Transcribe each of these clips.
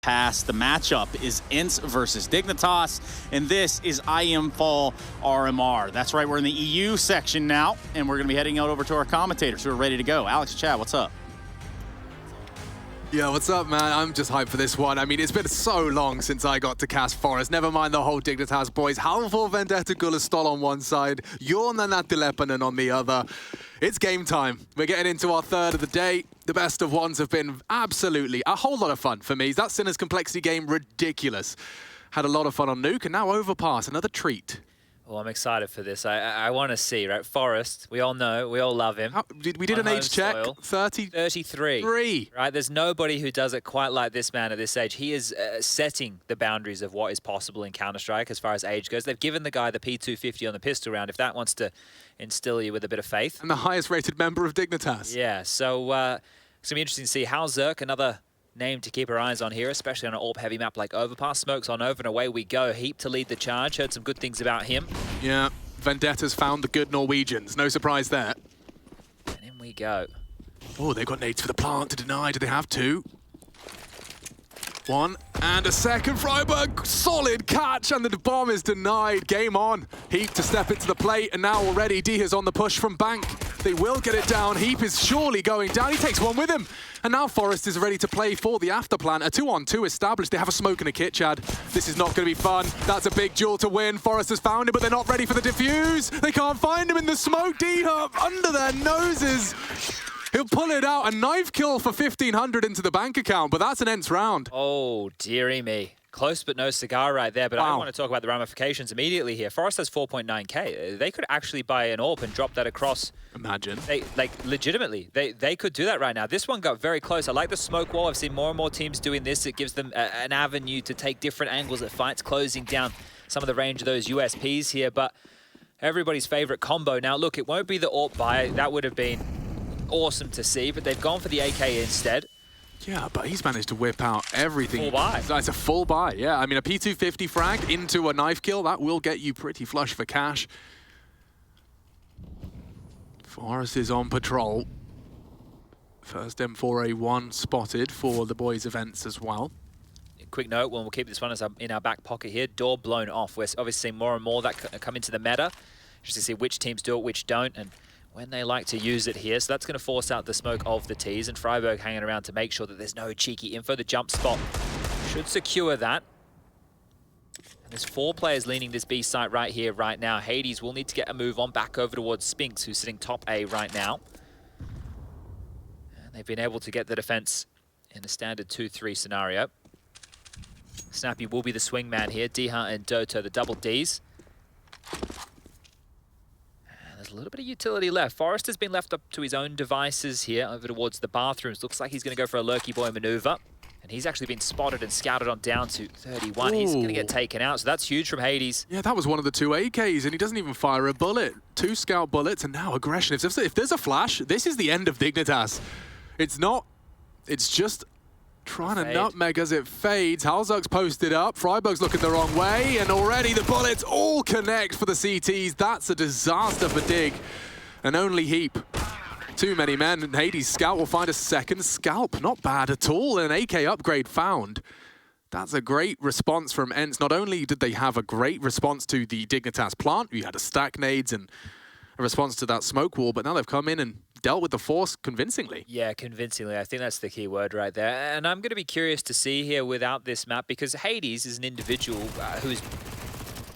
Pass. The matchup is ENCE versus Dignitas, and this is IEM Fall RMR. That's right, we're in the EU section now, and we're going to be heading out over to our commentators who are ready to go. Alex, Chad, what's up? Yeah, what's up, man? I'm just hyped for this one. I mean, it's been so long since I got to cast Forest. Never mind the whole Dignitas boys. Halvor Vendetta Gullistol on one side, Jornanat Dilepanen on the other. It's game time. We're getting into our third of the day. The best of ones have been absolutely a whole lot of fun for me. That Sinner's Complexity game, ridiculous. Had a lot of fun on Nuke, and now Overpass, another treat. Well, I'm excited for this. I want to see, right? Forest, we all know, we all love him. We did an age check, 33. Right, there's nobody who does it quite like this man at this age. He is setting the boundaries of what is possible in Counter-Strike as far as age goes. They've given the guy the P250 on the pistol round, if that wants to instill you with a bit of faith. And the highest rated member of Dignitas. Yeah, so it's going to be interesting to see how Zerk, another name to keep our eyes on here, especially on an AWP-heavy map like Overpass. Smokes on over and away we go. Heap to lead the charge. Heard some good things about him. Yeah, Vendetta's found the good Norwegians. No surprise there. And in we go. Oh, they've got nades for the plant to deny. Do they have two? One and a second. Freiburg, solid catch, and the bomb is denied. Game on. Heap to step into the plate, and now already D is on the push from Bank. They will get it down. Heap is surely going down. He takes one with him. And now Forest is ready to play for the after plan. A 2-on-2 established. They have a smoke and a kit, Chad. This is not going to be fun. That's a big duel to win. Forest has found him, but they're not ready for the defuse. They can't find him in the smoke. D-Hub under their noses. He'll pull it out. A knife kill for 1,500 into the bank account, but that's an ENCE round. Oh, dearie me. Close but no cigar right there, but wow. I want to talk about the ramifications immediately here. Forest has 4.9k. They could actually buy an AWP and drop that across. Imagine. Legitimately, they could do that right now. This one got very close. I like the smoke wall. I've seen more and more teams doing this. It gives them an avenue to take different angles at fights, closing down some of the range of those USPs here, but everybody's favorite combo. Now, look, it won't be the AWP buy. That would have been awesome to see, but they've gone for the AK instead. Yeah, but he's managed to whip out everything. Full buy. It's a full buy, yeah. I mean, a P250 frag into a knife kill, that will get you pretty flush for cash. Forest is on patrol. First M4A1 spotted for the boys' events as well. Quick note, we'll keep this one in our back pocket here. Door blown off. We're obviously seeing more and more that come into the meta, just to see which teams do it, which don't, and when they like to use it here. So that's going to force out the smoke of the T's, and Freiburg hanging around to make sure that there's no cheeky info. The jump spot should secure that. And there's 4 players leaning this B site right here, right now. Hades will need to get a move on back over towards Spinks, who's sitting top A right now. And they've been able to get the defense in a standard 2-3 scenario. Snappy will be the swingman here. Diha and Doto, the double Ds. There's a little bit of utility left. Forrest has been left up to his own devices here over towards the bathrooms. Looks like he's going to go for a lurky boy maneuver. And he's actually been spotted and scouted on down to 31. Ooh. He's going to get taken out, so that's huge from Hades. Yeah, that was one of the 2 AKs, and he doesn't even fire a bullet. 2 scout bullets, and now aggression. If there's a flash, this is the end of Dignitas. It's not. It's just trying to nutmeg as it fades. Halzerk's posted up. Freiburg's looking the wrong way, and already the bullets all connect for the CTs. That's a disaster for Dig, and only Heap. Too many men, and Hades' scout will find a second scalp. Not bad at all, an AK upgrade found. That's a great response from ENCE. Not only did they have a great response to the Dignitas plant, we had a stack nades and a response to that smoke wall, but now they've come in and dealt with the force convincingly. Yeah, convincingly. I think that's the key word right there. And I'm going to be curious to see here without this map, because Hades is an individual who's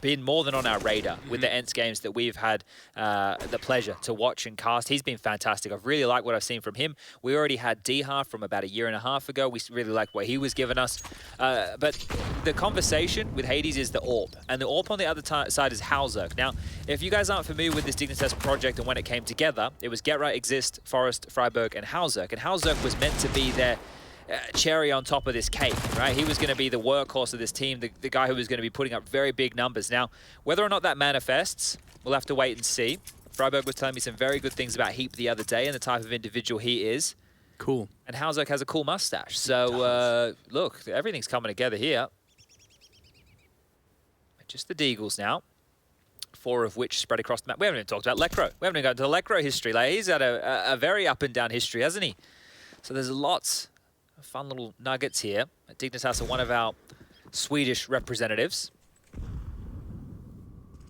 been more than on our radar with the ENCE games that we've had the pleasure to watch and cast. He's been fantastic. I've really liked what I've seen from him. We already had Diha from about 1.5 years ago. We really liked what he was giving us. But the conversation with Hades is the AWP. And the AWP on the other side is Halzerk. Now, if you guys aren't familiar with this Dignitas project and when it came together, it was Get Right, Exist, Forest, Freiburg, and Halzerk. And Halzerk was meant to be their cherry on top of this cake, right? He was going to be the workhorse of this team, the guy who was going to be putting up very big numbers. Now, whether or not that manifests, we'll have to wait and see. Freiburg was telling me some very good things about Heap the other day and the type of individual he is. Cool. And Halzerk has a cool mustache. So, look, everything's coming together here. Just the Deagles now. 4 of which spread across the map. We haven't even talked about Lekro. We haven't even gone to the Lekro history. Like, he's had a very up and down history, hasn't he? So there's lots fun little nuggets here. Dignitas are one of our Swedish representatives.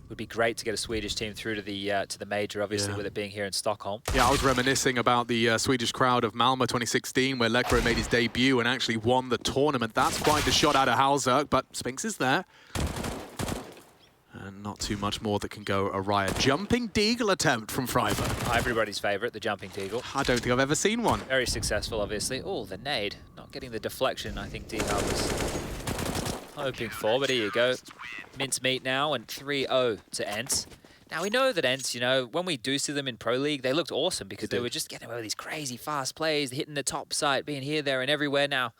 Would be great to get a Swedish team through to the major, obviously, with it being here in Stockholm. Yeah, I was reminiscing about the Swedish crowd of Malmö 2016, where Lekro made his debut and actually won the tournament. That's quite the shot out of Halzerk, but Spinks is there. And not too much more that can go awry. A jumping deagle attempt from Freiburg. Everybody's favourite, the jumping deagle. I don't think I've ever seen one. Very successful, obviously. Oh, the nade. Not getting the deflection I think Diha was hoping for, but here you go. Mincemeat now, and 3-0 to ENCE. Now, we know that ENCE, you know, when we do see them in Pro League, they looked awesome because they were just getting away with these crazy fast plays, hitting the top site, being here, there, and everywhere. Now,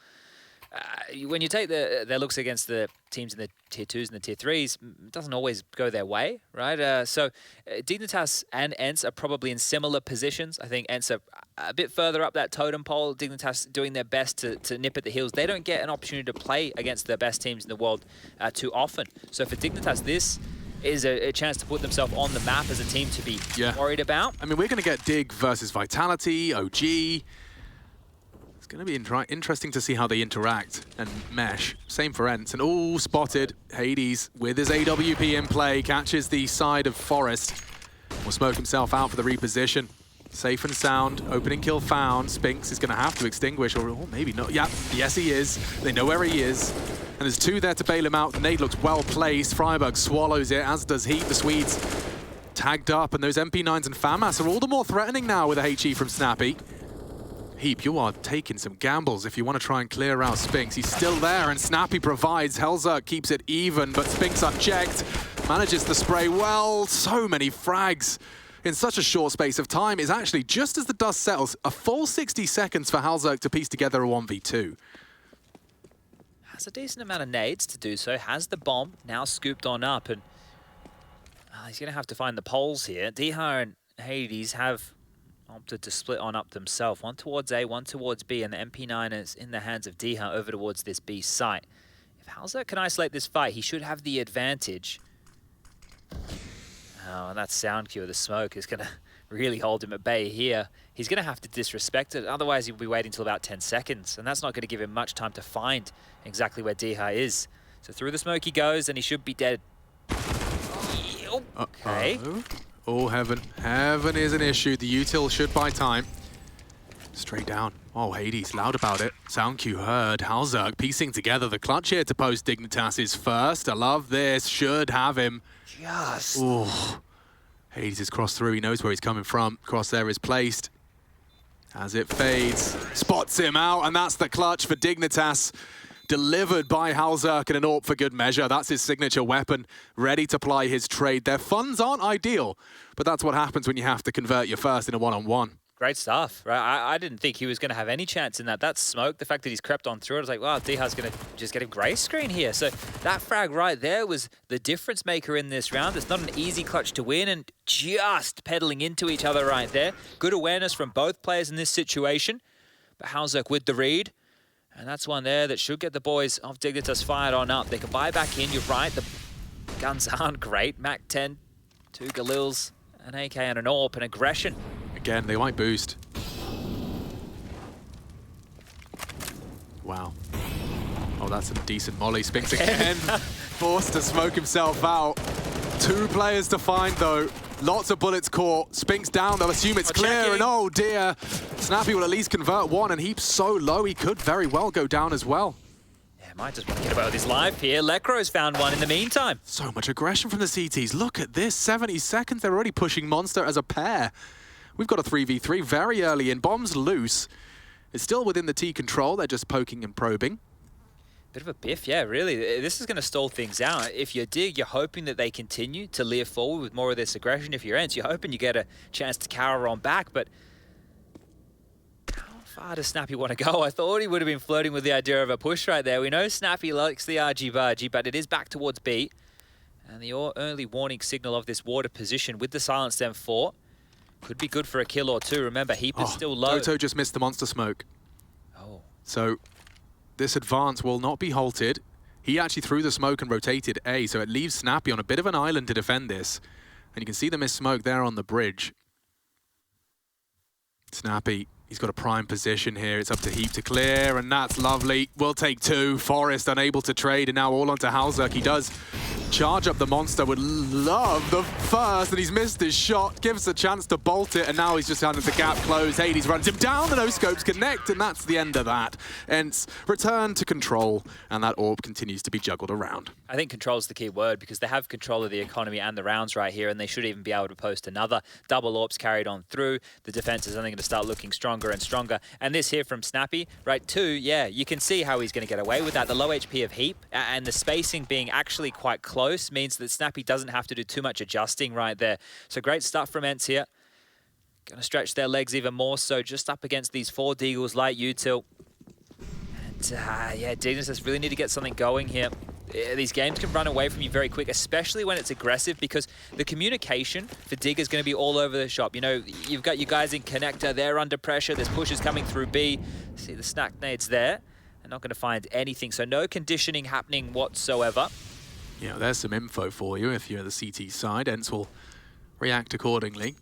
when you take their looks against the teams in the tier 2s and the tier 3s, it doesn't always go their way, right? So Dignitas and ENCE are probably in similar positions. I think ENCE are a bit further up that totem pole. Dignitas doing their best to nip at the heels. They don't get an opportunity to play against the best teams in the world too often. So for Dignitas, this is a chance to put themselves on the map as a team to be worried about. I mean, we're going to get Dig versus Vitality, OG. It's going to be interesting to see how they interact and mesh. Same for ENCE. And all spotted. Hades with his AWP in play, catches the side of Forest. Will smoke himself out for the reposition. Safe and sound. Opening kill found. Spinks is going to have to extinguish, or maybe not. Yeah, yes he is. They know where he is. And there's two there to bail him out. The nade looks well placed. Freiburg swallows it, as does Heat. The Swedes tagged up, and those MP9s and FAMAS are all the more threatening now with a HE from Snappy. Heap, you are taking some gambles if you want to try and clear out Spinks. He's still there, and Snappy provides. Halzerk keeps it even, but Spinks unchecked. Manages to spray well. So many frags in such a short space of time. Is actually, just as the dust settles, a full 60 seconds for Halzerk to piece together a 1v2. Has a decent amount of nades to do so. Has the bomb now scooped on up, and he's going to have to find the poles here. Diha and Hades have opted to split on up themselves. One towards A, one towards B, and the MP9 is in the hands of Diha over towards this B site. If Halzerk can isolate this fight, he should have the advantage. Oh, and that sound cue of the smoke is going to really hold him at bay here. He's going to have to disrespect it, otherwise he'll be waiting till about 10 seconds, and that's not going to give him much time to find exactly where Diha is. So through the smoke he goes, and he should be dead. Okay. Oh, heaven. Heaven is an issue. The util should buy time. Straight down. Oh, Hades, loud about it. Sound cue heard. Halzerk piecing together the clutch here to post Dignitas is first. I love this. Should have him. Just. Oh. Hades is crossed through. He knows where he's coming from. Crosshair is placed. As it fades, spots him out, and that's the clutch for Dignitas. Delivered by Halzerk and an AWP for good measure. That's his signature weapon, ready to ply his trade. Their funds aren't ideal, but that's what happens when you have to convert your first in a one-on-one. Great stuff, right? I didn't think he was going to have any chance in that. That smoke, the fact that he's crept on through it, I was like, wow, Diha's going to just get a gray screen here. So that frag right there was the difference maker in this round. It's not an easy clutch to win, and just pedaling into each other right there. Good awareness from both players in this situation. But Halzerk with the read. And that's one there that should get the boys of Dignitas fired on up. They can buy back in, you're right. The guns aren't great. Mac 10, 2 Galils, an AK and an AWP, and aggression. Again, they might boost. Wow. Oh, that's a decent molly. Spinks again. Forced to smoke himself out. 2 players to find, though. Lots of bullets caught. Spinks down. They'll assume it's clear. And oh, dear. Snappy will at least convert one, and Heap's so low he could very well go down as well. Yeah, might just want to get away with his life here. Lekro's found one in the meantime. So much aggression from the CTs. Look at this. 70 seconds. They're already pushing Monster as a pair. We've got a 3v3 very early in. Bombs loose. It's still within the T control. They're just poking and probing. Bit of a biff, yeah, really. This is going to stall things out. If you're Dig, you're hoping that they continue to leer forward with more of this aggression. If you're ENCE, you're hoping you get a chance to cower on back, but how far does Snappy want to go? I thought he would have been flirting with the idea of a push right there. We know Snappy likes the argy-bargy, but it is back towards B. And the early warning signal of this water position with the silenced M4 could be good for a kill or two. Remember, Heap is still low. Toto just missed the monster smoke. Oh. So this advance will not be halted. He actually threw the smoke and rotated A, so it leaves Snappy on a bit of an island to defend this. And you can see the missed smoke there on the bridge. Snappy He's got a prime position here. It's up to Heap to clear, and that's lovely. We'll take 2. Forest unable to trade, and now all onto Halzerk. He does charge up the monster. Would love the first, and he's missed his shot. Gives a chance to bolt it, and now he's just having the gap close. Hades runs him down, the no-scopes connect, and that's the end of that. ENCE return to control, and that orb continues to be juggled around. I think control is the key word because they have control of the economy and the rounds right here, and they should even be able to post another. Double orbs carried on through. The defense is only going to start looking stronger and stronger. And this here from Snappy, right, 2, yeah, you can see how he's going to get away with that. The low HP of Heap and the spacing being actually quite close means that Snappy doesn't have to do too much adjusting right there. So great stuff from ENCE here. Going to stretch their legs even more so just up against these 4 Deagles like Util. And yeah, Dignitas really need to get something going here. These games can run away from you very quick, especially when it's aggressive, because the communication for Dig is going to be all over the shop. You know, you've got you guys in connector, they're under pressure, there's pushes coming through B. See the snack nades there. They're not going to find anything, so no conditioning happening whatsoever. Yeah, there's some info for you if you're the CT side. ENCE will react accordingly.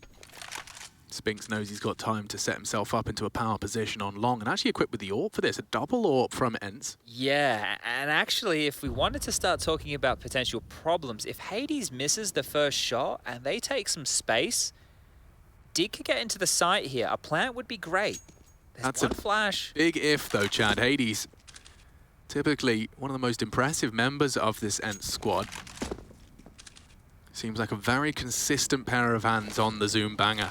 Spinks knows he's got time to set himself up into a power position on long, and actually equipped with the AWP for this, a double AWP from ENCE. Yeah, and actually, if we wanted to start talking about potential problems, if Hades misses the first shot and they take some space, Dig could get into the site here. A plant would be great. There's That's one a flash. Big if, though, Chad. Hades, typically one of the most impressive members of this ENCE squad. Seems like a very consistent pair of hands on the Zoom banger.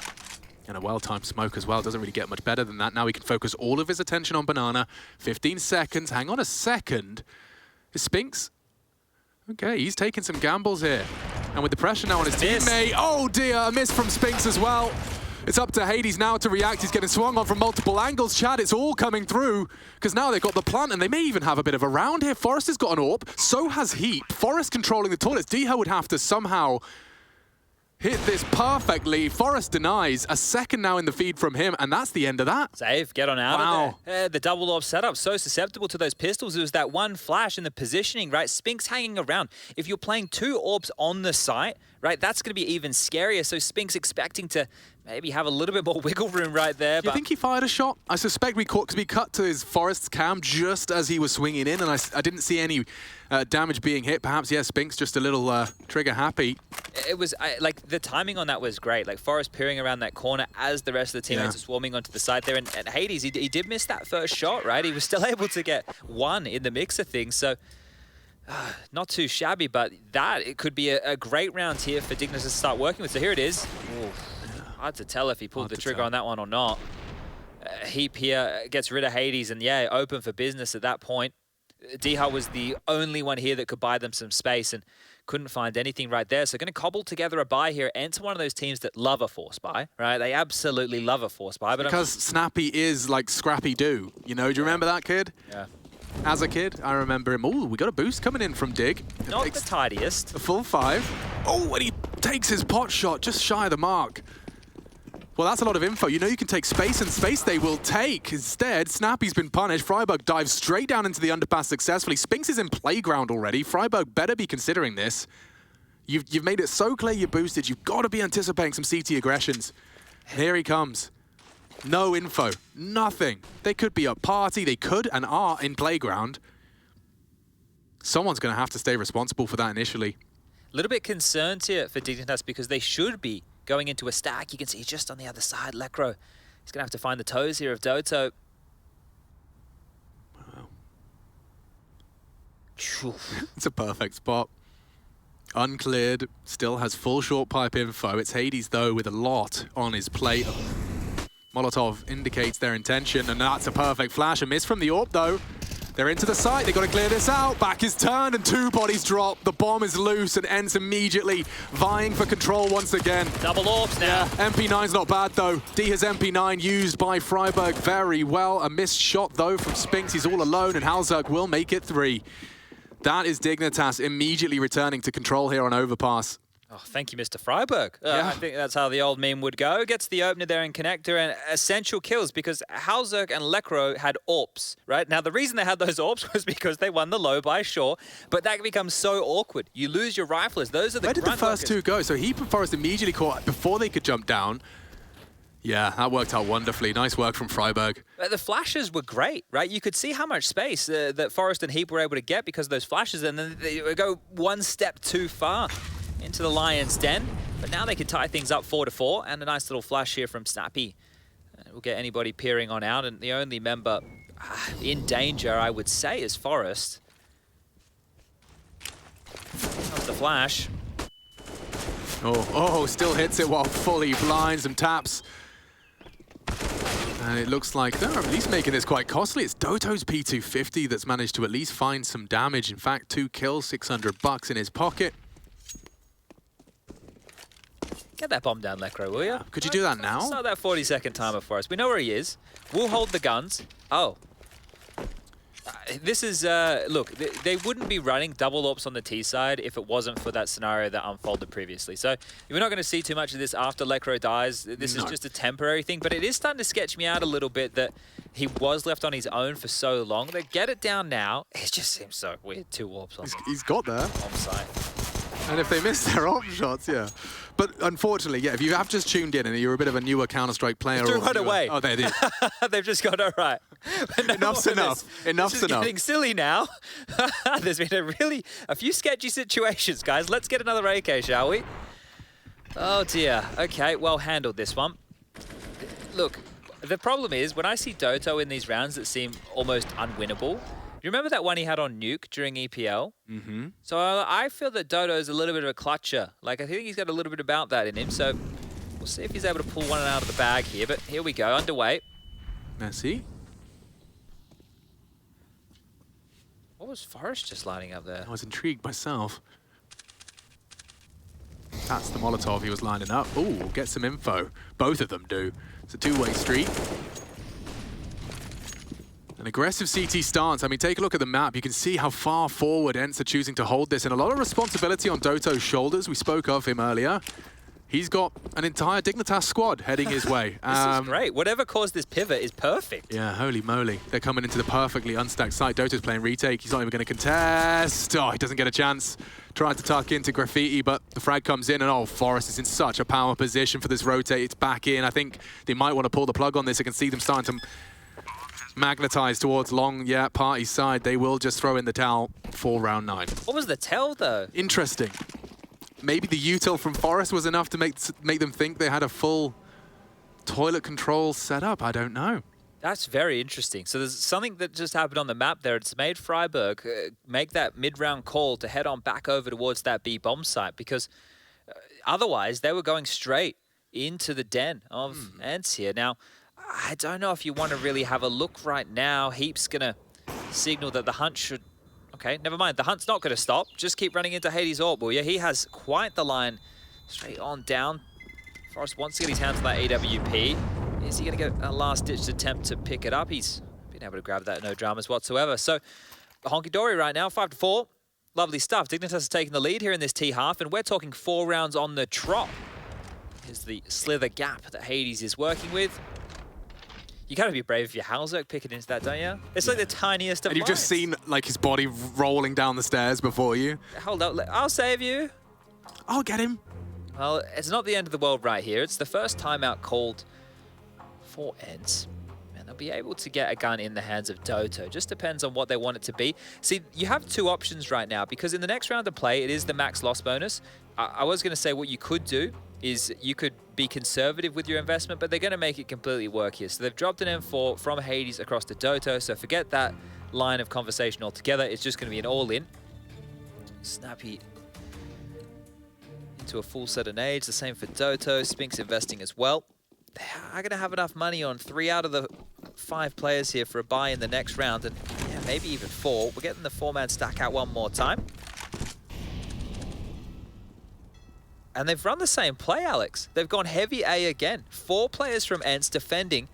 And a well-timed smoke as well. Doesn't really get much better than that. Now he can focus all of his attention on Banana. 15 seconds. Hang on a second. Is Spinks? Okay, he's taking some gambles here. And with the pressure now on his teammate. Oh dear, a miss from Spinks as well. It's up to Hades now to react. He's getting swung on from multiple angles. Chad, it's all coming through. Because now they've got the plant, and they may even have a bit of a round here. Forest has got an AWP. So has Heap. Forest controlling the toilets. Diha would have to somehow hit this perfectly. Forest denies. A second now in the feed from him, and that's the end of that. Save, get on out Wow. of there. The double orb setup, so susceptible to those pistols. It was that one flash in the positioning, right? Spinks hanging around. If you're playing 2 orbs on the site, right, that's going to be even scarier. So Spinks expecting to maybe have a little bit more wiggle room right there. Do you think he fired a shot? I suspect we caught, because we cut to his Forest's cam just as he was swinging in, and I didn't see any damage being hit. Perhaps, yeah, Spinks just a little trigger happy. It was, like, the timing on that was great. Like, Forest peering around that corner as the rest of the teammates are swarming onto the side there. And Hades, he did miss that first shot, right? He was still able to get 1 in the mix of things. So, not too shabby, but it could be a great round here for Dignitas to start working with. So here it is. Ooh, hard to tell if he pulled the trigger on that one or not. Heap here gets rid of Hades, and yeah, open for business at that point. Diha was the only one here that could buy them some space and couldn't find anything right there. So going to cobble together a buy here. ENCE one of those teams that love a force buy, right? They absolutely love a force buy. But because Snappy is like Scrappy Doo, you know? Do you remember that kid? Yeah. As a kid, I remember him. Oh, we got a boost coming in from Dig. Not the tidiest. A full 5. Oh, and he takes his pot shot just shy of the mark. Well, that's a lot of info. You know you can take space, and space they will take. Instead, Snappy's been punished. Freiburg dives straight down into the underpass successfully. Spinks is in playground already. Freiburg better be considering this. You've made it so clear you're boosted. You've got to be anticipating some CT aggressions. Here he comes. No info. Nothing. They could be a party. They could and are in playground. Someone's going to have to stay responsible for that initially. A little bit concerned here for Dignitas because they should be going into a stack. You can see just on the other side, Lecro. He's going to have to find the toes here of Doto. Wow. It's a perfect spot. Uncleared, still has full short pipe info. It's Hades, though, with a lot on his plate. Molotov indicates their intention, and that's a perfect flash. A miss from the AWP, though. They're into the site. They've got to clear this out. Back is turned, and 2 bodies drop. The bomb is loose, and ENCE immediately vying for control once again. Double orbs now. Yeah, MP9's not bad, though. Diha's MP9 used by Freiburg very well. A missed shot, though, from Spinks. He's all alone, and Halzerk will make it 3. That is Dignitas immediately returning to control here on Overpass. Oh, thank you, Mr. Freiburg. Yeah. I think that's how the old meme would go. Gets the opener there in connector and essential kills because Halzerk and Lecro had AWPs, right? Now, the reason they had those AWPs was because they won the low by sure, but that becomes so awkward. You lose your riflers. Those are the Where did the first 2 go? So Heap and Forest immediately caught before they could jump down. Yeah, that worked out wonderfully. Nice work from Freiburg. The flashes were great, right? You could see how much space that Forrest and Heap were able to get because of those flashes, and then they would go one step too far into the Lion's Den. But now they can tie things up 4-4, and a nice little flash here from Snappy. We'll get anybody peering on out, and the only member in danger, I would say, is Forrest. Comes the flash. Oh, still hits it while fully blinds and taps. And it looks like they're at least making this quite costly. It's Doto's P250 that's managed to at least find some damage. In fact, 2 kills, $600 in his pocket. Get that bomb down, Lekro, will you? Could you do that now? Start that 40-second timer for us. We know where he is. We'll hold the guns. Oh. This is, look, they wouldn't be running double ops on the T side if it wasn't for that scenario that unfolded previously. So we're not going to see too much of this after Lekro dies. This is just a temporary thing, but it is starting to sketch me out a little bit that he was left on his own for so long. They get it down now. It just seems so weird. 2 warps on He's got there. On site. And if they miss their op shots, yeah. But unfortunately, yeah, if you have just tuned in and you're a bit of a newer Counter-Strike player... Threw right away. Oh, they did. They've just got it right. No Enough's enough. Enough's enough. Getting silly now. There's been a few sketchy situations, guys. Let's get another AK, shall we? Oh, dear. Okay, well handled this one. Look, the problem is, when I see Doto in these rounds that seem almost unwinnable, you remember that one he had on Nuke during EPL? Mm-hmm. So I feel that Doto is a little bit of a clutcher. Like, I think he's got a little bit about that in him. So we'll see if he's able to pull one out of the bag here. But here we go, underway. Messi. What was Forrest just lining up there? I was intrigued myself. That's the Molotov he was lining up. Ooh, get some info. Both of them do. It's a two-way street. An aggressive CT stance. I mean, take a look at the map. You can see how far forward ENCE are choosing to hold this, and a lot of responsibility on Doto's shoulders. We spoke of him earlier. He's got an entire Dignitas squad heading his way. This is great. Whatever caused this pivot is perfect. Yeah, holy moly. They're coming into the perfectly unstacked site. Doto's playing retake. He's not even going to contest. Oh, he doesn't get a chance. Trying to tuck into Graffiti, but the frag comes in, and oh, Forrest is in such a power position for this rotate. It's back in. I think they might want to pull the plug on this. I can see them starting to magnetize towards long, yeah, party side. They will just throw in the towel for round 9. What was the tell, though? Interesting. Maybe the util from Forrest was enough to make them think they had a full toilet control setup. I don't know. That's very interesting. So there's something that just happened on the map there. It's made Freiburg make that mid-round call to head on back over towards that B bomb site, because otherwise they were going straight into the den of ENCE here. Now, I don't know if you want to really have a look right now. Heap's going to signal that the hunt should... Okay, never mind. The hunt's not going to stop. Just keep running into Hades Orb, will you? He has quite the line straight on down. Forrest wants to get his hands on that AWP. Is he going to get a last-ditch attempt to pick it up? He's been able to grab that, no dramas whatsoever. So, honky-dory right now, 5-4. Lovely stuff. Dignitas has taken the lead here in this T-half, and we're talking 4 rounds on the trot. Here's the slither gap that Hades is working with. You gotta be brave if you're Halzerk picking into that, don't you? It's like the tiniest of And you've just seen like his body rolling down the stairs before you. Hold up, I'll save you. I'll get him. Well, it's not the end of the world right here. It's the first timeout called for ENCE. And they'll be able to get a gun in the hands of Doto. Just depends on what they want it to be. See, you have 2 options right now, because in the next round of play, it is the max loss bonus. I was gonna say what you could do is you could be conservative with your investment, but they're going to make it completely work here. So they've dropped an M4 from Hades across to Doto, so forget that line of conversation altogether. It's just going to be an all-in. Snappy into a full set of nades. The same for Doto. Spink's investing as well. They are going to have enough money on 3 out of the 5 players here for a buy in the next round, and yeah, maybe even 4. We're getting the 4-man stack out one more time. And they've run the same play, Alex. They've gone heavy A again. 4 players from ENCE defending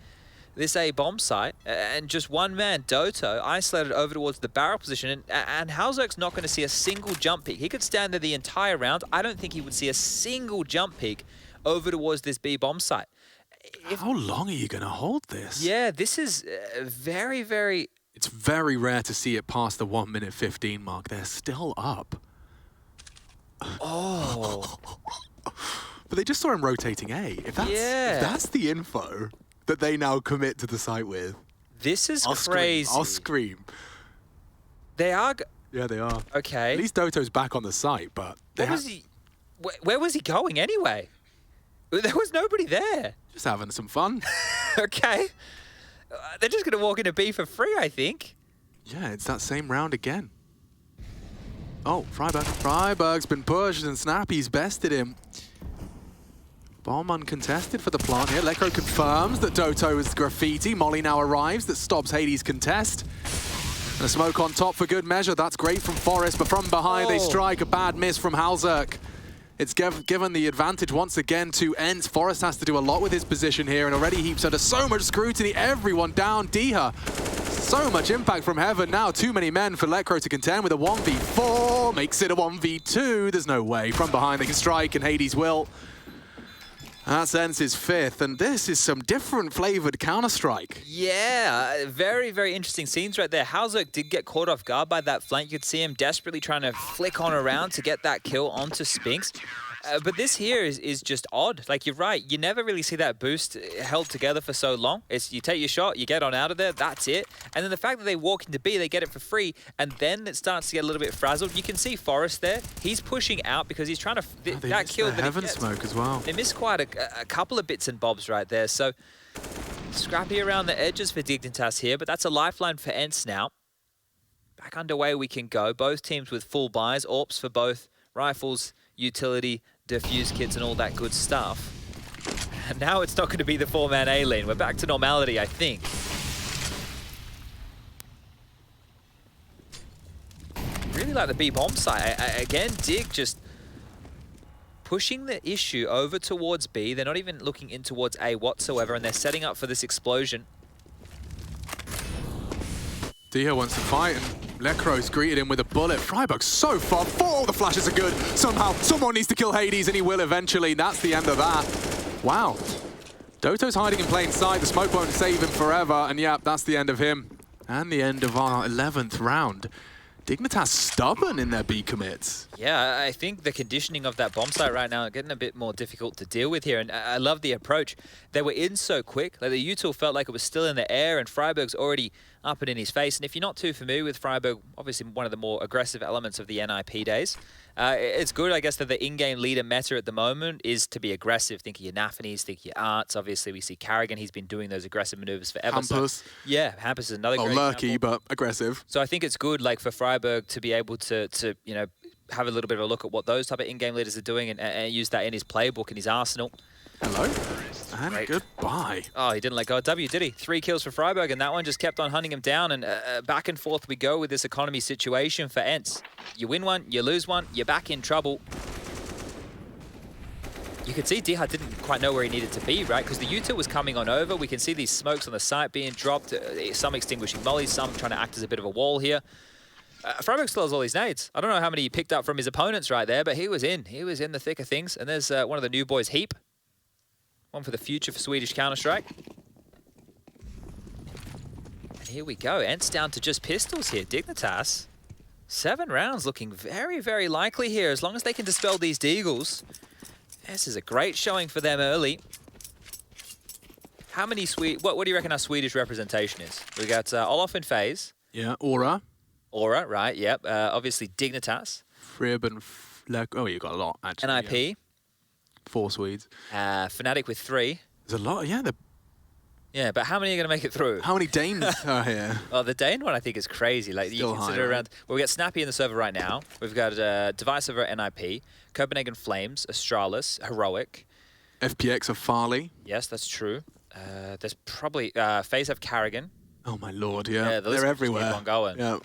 this A bomb site, and just 1 man, Doto, isolated over towards the barrel position. And Halzerk's not going to see a single jump peek. He could stand there the entire round. I don't think he would see a single jump peek over towards this B bomb site. How long are you going to hold this? Yeah, this is very, very... It's very rare to see it past the 1:15 mark. They're still up. Oh. But they just saw him rotating A. If that's the info that they now commit to the site with. This is crazy. I'll scream. They are... Yeah, they are. Okay. At least Doto's back on the site, but... Where was he going anyway? There was nobody there. Just having some fun. Okay. They're just going to walk into B for free, I think. Yeah, it's that same round again. Oh, Freiburg. Freiburg's been pushed and Snappy's bested him. Bomb uncontested for the plant here. Lekro confirms that Doto is graffiti. Molly now arrives. That stops Hades' contest. And a smoke on top for good measure. That's great from Forest, but from behind they strike. A bad miss from Halzerk. It's given the advantage once again to ENCE. Forest has to do a lot with his position here and already heaps under so much scrutiny. Everyone down. Diha. So much impact from Heaven now. Too many men for Lekro to contend with a 1v4. Makes it a 1v2. There's no way. From behind they can strike and Hades will. That's ENCE's 5th, and this is some different flavored Counter-Strike. Yeah, very, very interesting scenes right there. Halzerk did get caught off guard by that flank. You could see him desperately trying to flick on around to get that kill onto Spinks. But this here is just odd. Like, you're right, you never really see that boost held together for so long. It's you take your shot, you get on out of there, that's it. And then the fact that they walk into B, they get it for free, and then it starts to get a little bit frazzled. You can see Forest there. He's pushing out because he's trying to... that kill that Heaven smoke as well. They missed quite a couple of bits and bobs right there. So, scrappy around the edges for Dignitas here, but that's a lifeline for ENCE now. Back underway we can go. Both teams with full buys. AWPs for both rifles, utility, defuse kits and all that good stuff. And now it's not going to be the 4-man A lane. We're back to normality, I think. Really like the B bomb site. Again, Dig just pushing the issue over towards B. They're not even looking in towards A whatsoever, and they're setting up for this explosion. Diha wants to fight, and Lekro's greeted him with a bullet. Freiburg so far. Oh, the flashes are good. Somehow, someone needs to kill Hades, and he will eventually. That's the end of that. Wow. Doto's hiding in plain sight. The smoke won't save him forever, and yeah, that's the end of him. And the end of our 11th round. Dignitas stubborn in their B commits. Yeah, I think the conditioning of that bomb site right now is getting a bit more difficult to deal with here, and I love the approach. They were in so quick, like the util felt like it was still in the air, and Freiburg's already up and in his face. And if you're not too familiar with Freiburg, obviously one of the more aggressive elements of the NIP days, it's good, I guess, that the in-game leader meta at the moment is to be aggressive. Think of your Nafanis, think of your Arts. Obviously, we see Carrigan. He's been doing those aggressive maneuvers forever. Hampus. So, yeah, Hampus is another great lurky, example. but aggressive. So I think it's good, like, for Freiburg to be able to you know, have a little bit of a look at what those type of in-game leaders are doing and use that in his playbook and his arsenal. Hello. And Great. goodbye. Oh, he didn't let go of W, did he? 3 kills for Freiburg, and that one just kept on hunting him down, and back and forth we go with this economy situation for ENCE. You win one, you lose one, you're back in trouble. You could see Diha didn't quite know where he needed to be, right? Because the util was coming on over. We can see these smokes on the site being dropped, some extinguishing mollies, some trying to act as a bit of a wall here. Freiburg still has all his nades. I don't know how many he picked up from his opponents right there, but he was in the thick of things. And there's one of the new boys, Heap. One for the future for Swedish Counter-Strike. And here we go. ENCE down to just pistols here. Dignitas. 7 rounds looking very, very likely here. As long as they can dispel these Deagles. This is a great showing for them early. How many what do you reckon our Swedish representation is? We got Olof and FaZe. Yeah, Aura. Aura, right, yep. Obviously Dignitas. Frib and oh, you got a lot, actually. NIP. Yeah. 4 Swedes. Fnatic with 3. There's a lot, yeah. Yeah, but how many are going to make it through? How many Danes are here? Oh, the Dane one I think is crazy. Like, Still you consider high, right? around... Well, we got Snappy in the server right now. We've got Device over at NIP, Copenhagen Flames, Astralis, Heroic. FPX of Farley. Yes, that's true. There's probably FaZe have Carrigan. Oh, my lord, yeah. Yeah, They're everywhere. Keep on going. Yeah.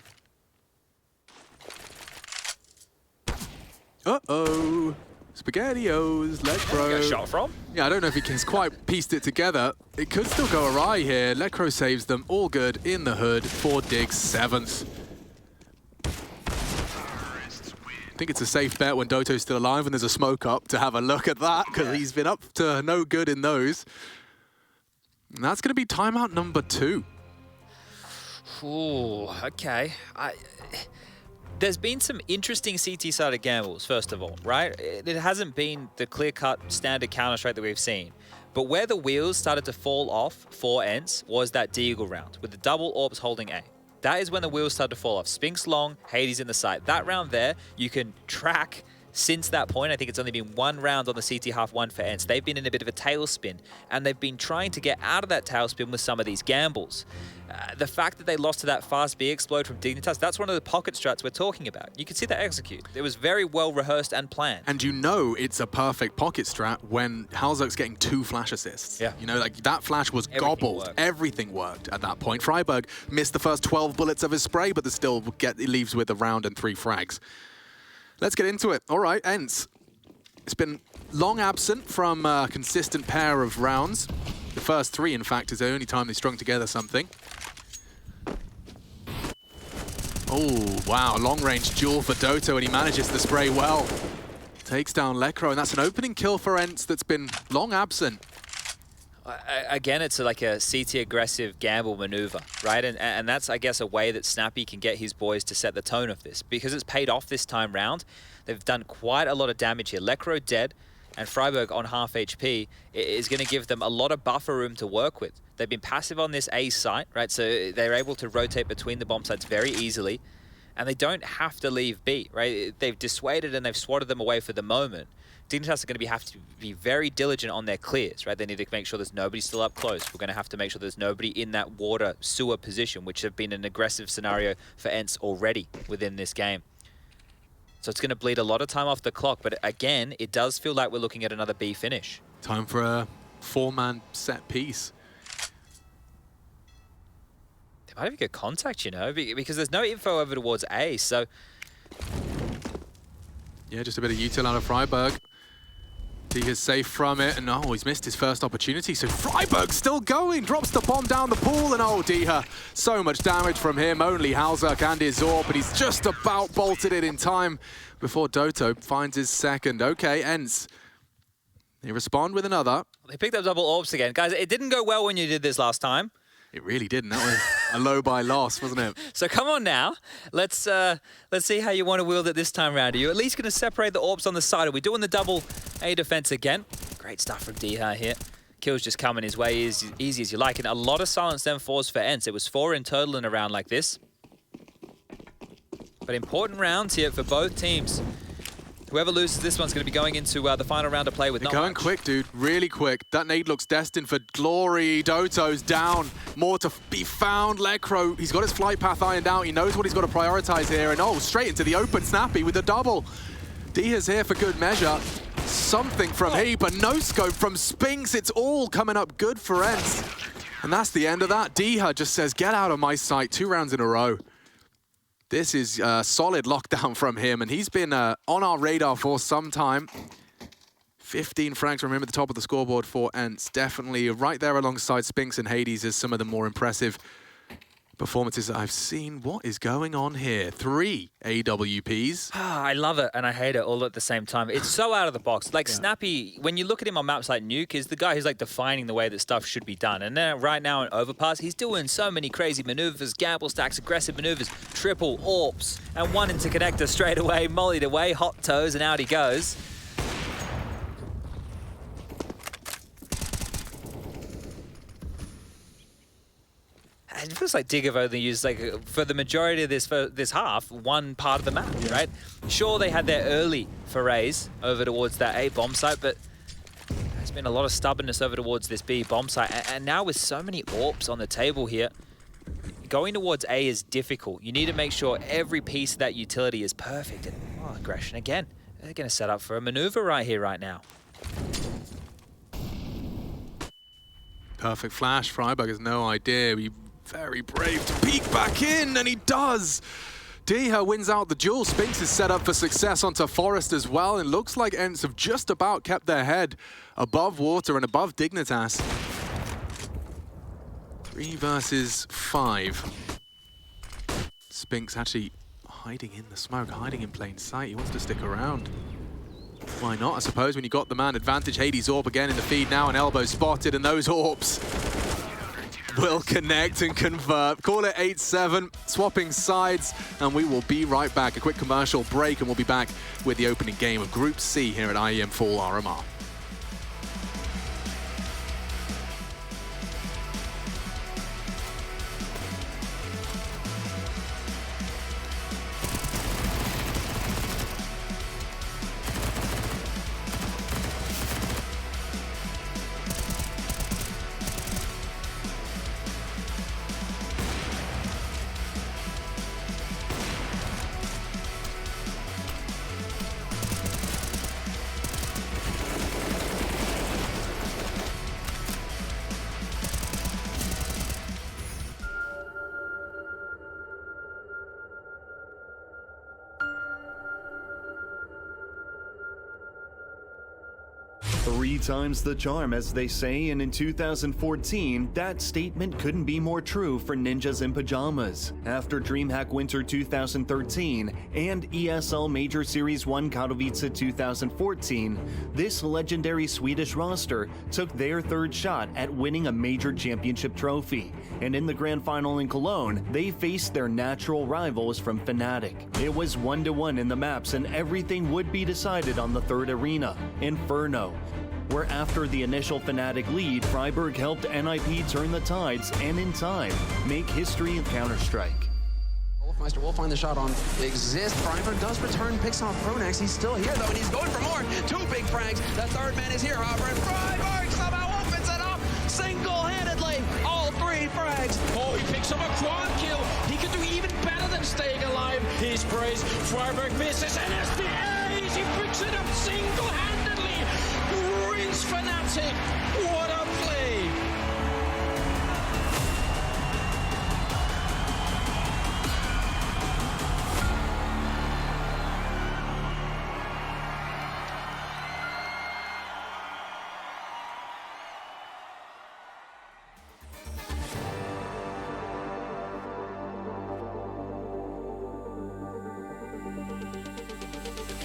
Uh-oh. SpaghettiOs, Lekro. Got shot from? Yeah, I don't know if he has quite pieced it together. It could still go awry here. Lekro saves them. All good in the hood for Dig's 7th. I think it's a safe bet when Doto's still alive and there's a smoke up to have a look at that, because he's been up to no good in those. And that's going to be timeout number 2. Ooh, okay. There's been some interesting CT-sided gambles, first of all, right? It hasn't been the clear-cut standard Counter-Strike that we've seen. But where the wheels started to fall off for ENCE was that Deagle round, with the double AWPs holding A. That is when the wheels started to fall off. Spinks long, Hades in the site. That round there, you can track since that point. I think it's only been one round on the CT half one for ENCE. They've been in a bit of a tailspin, and they've been trying to get out of that tailspin with some of these gambles. The fact that they lost to that fast B explode from Dignitas, that's one of the pocket strats we're talking about. You can see that execute. It was very well rehearsed and planned. And you know it's a perfect pocket strat when Halzerk's getting 2 flash assists. Yeah. You know, like that flash was gobbled. Everything worked at that point. Freiburg missed the first 12 bullets of his spray, but it leaves with a round and 3 frags. Let's get into it. All right, ENCE. It's been long absent from a consistent pair of rounds. The first 3, in fact, is the only time they strung together something. Oh, wow, long-range duel for Doto, and he manages to spray well. Takes down Lekro, and that's an opening kill for ENCE that's been long absent. Again, it's like a CT aggressive gamble maneuver, right? And that's, I guess, a way that Snappy can get his boys to set the tone of this. Because it's paid off this time round, they've done quite a lot of damage here. Lekro dead, and Freiburg on half HP is going to give them a lot of buffer room to work with. They've been passive on this A site, right? So they're able to rotate between the bomb sites very easily, and they don't have to leave B, right? They've dissuaded and they've swatted them away for the moment. Dignitas are going to have to be very diligent on their clears, right? They need to make sure there's nobody still up close. We're going to have to make sure there's nobody in that water sewer position, which have been an aggressive scenario for ENCE already within this game. So it's going to bleed a lot of time off the clock, but again, it does feel like we're looking at another B finish. Time for a 4-man set piece. They might even get contact, you know, because there's no info over towards A, so... Yeah, just a bit of util out of Freiburg. He is safe from it, and oh, he's missed his first opportunity, so Freiburg's still going, drops the bomb down the pool, and oh, Diha, so much damage from him, only Halzerk and his AWP, but he's just about bolted it in time before Doto finds his second. Okay, ENCE, they respond with another. They picked up double AWPs again. Guys, it didn't go well when you did this last time. It really didn't. That was a low by loss, wasn't it? So come on now. Let's see how you want to wield it this time around. Are you at least going to separate the AWPs on the side? Are we doing the double A defense again? Great stuff from Diha here. Kills just coming his way as easy as you like. And a lot of silenced M4s for ENCE. It was 4 in total in a round like this. But important rounds here for both teams. Whoever loses this one's going to be going into the final round of play with They're going quick, dude. Really quick. That nade looks destined for glory. Doto's down. More to be found. Lekro, he's got his flight path ironed out. He knows what he's got to prioritize here. And oh, straight into the open. Snappy with a double. Diha's here for good measure. Something from he, but no scope from Spinks. It's all coming up good for ENCE. And that's the end of that. Diha just says, get out of my sight. 2 rounds in a row. This is a solid lockdown from him, and he's been on our radar for some time. 15 frags, remember, at the top of the scoreboard for ENCE. Definitely right there alongside Spinks and Hades as some of the more impressive performances that I've seen. What is going on here? 3 AWPs. I love it and I hate it all at the same time. It's so out of the box. Like Snappy, when you look at him on maps like Nuke, is the guy who's like defining the way that stuff should be done. And then right now in Overpass, he's doing so many crazy maneuvers, gamble stacks, aggressive maneuvers, triple AWPs, and one into connector straight away, mollied away, hot toes, and out he goes. It feels like Dig have only used, like, for the majority of this half, one part of the map, right? Sure, they had their early forays over towards that A bomb site, but there's been a lot of stubbornness over towards this B bomb site. And now with so many AWPs on the table here, going towards A is difficult. You need to make sure every piece of that utility is perfect. And, oh, aggression again. They're going to set up for a maneuver right here, right now. Perfect flash. Freiburg has no idea. Very brave to peek back in, and he does. Diha wins out the duel. Spinks is set up for success onto Forest as well, and looks like ENCE have just about kept their head above water and above Dignitas. 3 versus 5. Spinks actually hiding in the smoke, hiding in plain sight. He wants to stick around. Why not, I suppose, when you got the man advantage. Hades AWP again in the feed now, and elbow spotted, and those AWPs will connect and convert. Call it 8-7, swapping sides, and we will be right back. A quick commercial break, and we'll be back with the opening game of Group C here at IEM Fall RMR. Three times the charm, as they say, and in 2014, that statement couldn't be more true for Ninjas in Pajamas. After DreamHack Winter 2013 and ESL Major Series 1 Katowice 2014, this legendary Swedish roster took their third shot at winning a major championship trophy. And in the grand final in Cologne, they faced their natural rivals from Fnatic. It was 1-1 in the maps, and everything would be decided on the third arena, Inferno, where after the initial Fnatic lead, Freiburg helped NIP turn the tides and in time make history in Counter-Strike. Wolfmeister will find the shot on Exist. Freiburg does return, picks off Pronax. He's still here though, and he's going for more. Two big frags. The third man is here, however, and Freiburg somehow opens it up single-handedly. All three frags. Oh, he picks up a quad kill. He could do even better than staying alive. He sprays. Freiburg misses, and as the ace, he picks it up single-handedly. Rinse Fnatic. What a play.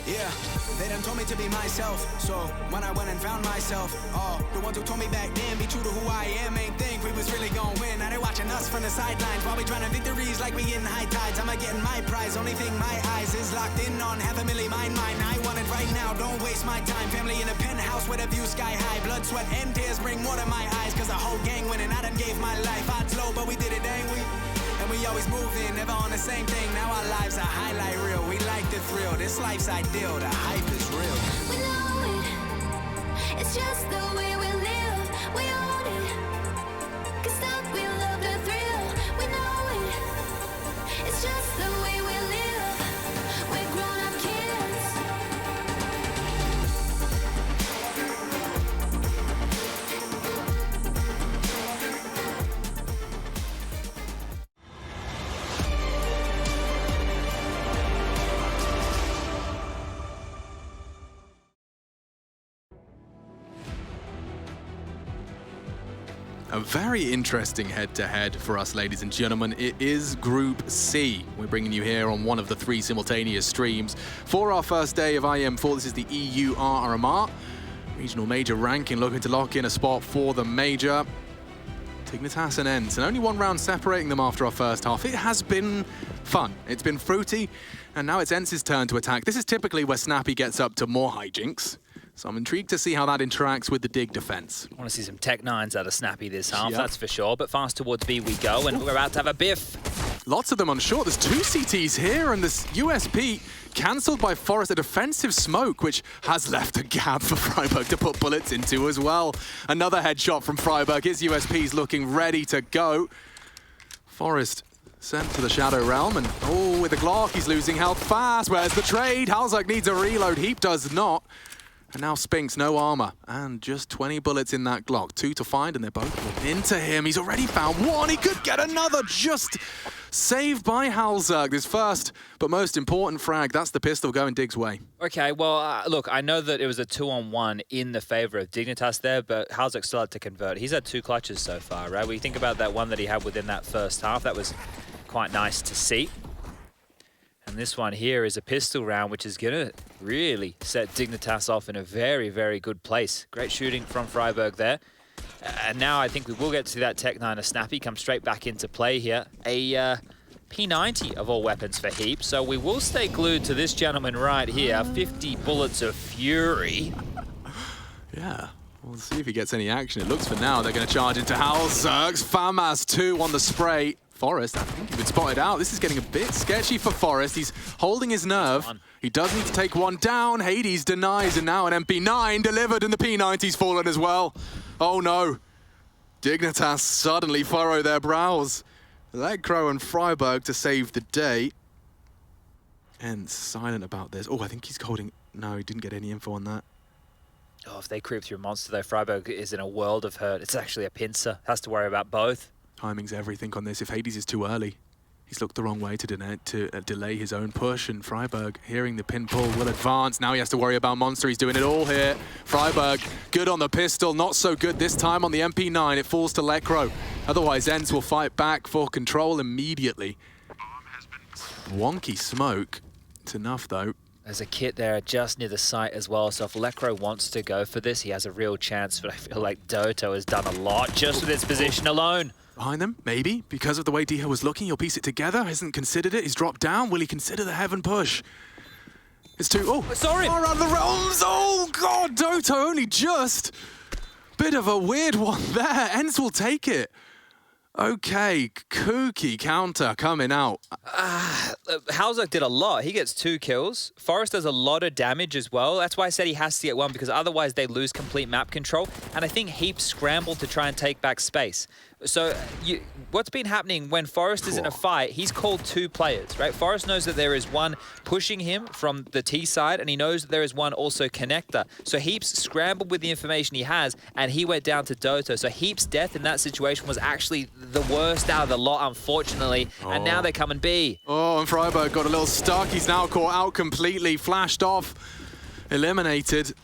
Yeah, they done told me to be myself, so when I went and found myself, the ones who told me back then, be true to who I am, ain't think we was really gonna win. Now they watching us from the sidelines while we trying to victories like we in high tides. I'ma getting my prize, only thing my eyes is locked in on, $500,000 mine. I want it right now, don't waste my time. Family in a penthouse with a view sky high, blood, sweat, and tears bring water to my eyes, cause the whole gang winning, I done gave my life. Odds low, but we did it, dang we. And we always moved in, never on the same thing. Now our lives are highlight reel. We like the thrill. This life's ideal. The hype is real. We know it. It's just the way we live. We own it. 'Cause that we love the thrill. We know it. It's just the way we live. We're grown-up kids. A very interesting head-to-head for us, ladies and gentlemen. It is Group C. We're bringing you here on one of the three simultaneous streams. For our first day of IEM Fall, this is the EU RMR. Regional Major ranking, looking to lock in a spot for the Major. Dignitas and ENCE, and only one round separating them after our first half. It has been fun. It's been fruity, and now it's ENCE's turn to attack. This is typically where Snappy gets up to more hijinks. So I'm intrigued to see how that interacts with the Dig defense. I want to see some Tech 9s out of Snappy this half, Yep. that's for sure. But fast towards B we go, and we're about to have a biff. Lots of them on short. There's two CTs here, and this USP cancelled by Forest, a defensive smoke, which has left a gap for Freiburg to put bullets into as well. Another headshot from Freiburg. His USP's looking ready to go. Forest sent to the Shadow Realm, and oh, with the Glock, he's losing health fast. Where's the trade? Halzak needs a reload. Heap does not. And now Spinks, no armor, and just 20 bullets in that Glock. 2 to find, and they're both looking into him. He's already found one. He could get another, just saved by Halzak. This first, but most important frag, that's the pistol going Dig's way. Okay, well, look, I know that it was a 2-on-1 in the favor of Dignitas there, but Halzak still had to convert. He's had 2 clutches so far, right? When you think about that one that he had within that first half, that was quite nice to see. And this one here is a pistol round, which is going to really set Dignitas off in a very, very good place. Great shooting from Freiburg there. And now I think we will get to that Tech-9 of Snappy come straight back into play here. A P90 of all weapons for Heap. So we will stay glued to this gentleman right here. 50 bullets of fury. Yeah. We'll see if he gets any action. It looks for now they're going to charge into Halzerks. FAMAS 2 on the spray. Forrest, I think he's been spotted out. This is getting a bit sketchy for Forrest. He's holding his nerve. He does need to take one down. Hades denies, and now an MP9 delivered, and the P90's fallen as well. Oh no. Dignitas suddenly furrow their brows. Electro and Freiburg to save the day. And silent about this. Oh, I think he's holding... No, he didn't get any info on that. Oh, if they creep through Monster, though, Freiburg is in a world of hurt. It's actually a pincer. Has to worry about both. Timing's everything on this. If Hades is too early, he's looked the wrong way to delay his own push. And Freiburg, hearing the pin pull, will advance. Now he has to worry about Monster. He's doing it all here. Freiburg, good on the pistol. Not so good this time on the MP9. It falls to Lecro. Otherwise, ENCE will fight back for control immediately. Wonky smoke. It's enough, though. There's a kit there just near the site as well, so if Lecro wants to go for this, he has a real chance, but I feel like Doto has done a lot just with its position alone. Behind them, maybe, because of the way Diha was looking, he'll piece it together, hasn't considered it, he's dropped down, will he consider the heaven push? It's too, oh, sorry! Around the realms, oh god, Doto only just. Bit of a weird one there, ENCE will take it. Okay, kooky counter coming out. Halzerk did a lot. He gets 2 kills. Forrest does a lot of damage as well. That's why I said he has to get 1, because otherwise they lose complete map control. And I think Heap scrambled to try and take back space. So what's been happening when Forrest is in a fight, he's called 2 players, right? Forrest knows that there is one pushing him from the T side, and he knows that there is one also connector. So Heap's scrambled with the information he has, and he went down to Doto. So Heap's death in that situation was actually the worst out of the lot, unfortunately. And now they're coming B. Oh, and Freiburg got a little stuck. He's now caught out completely, flashed off, eliminated.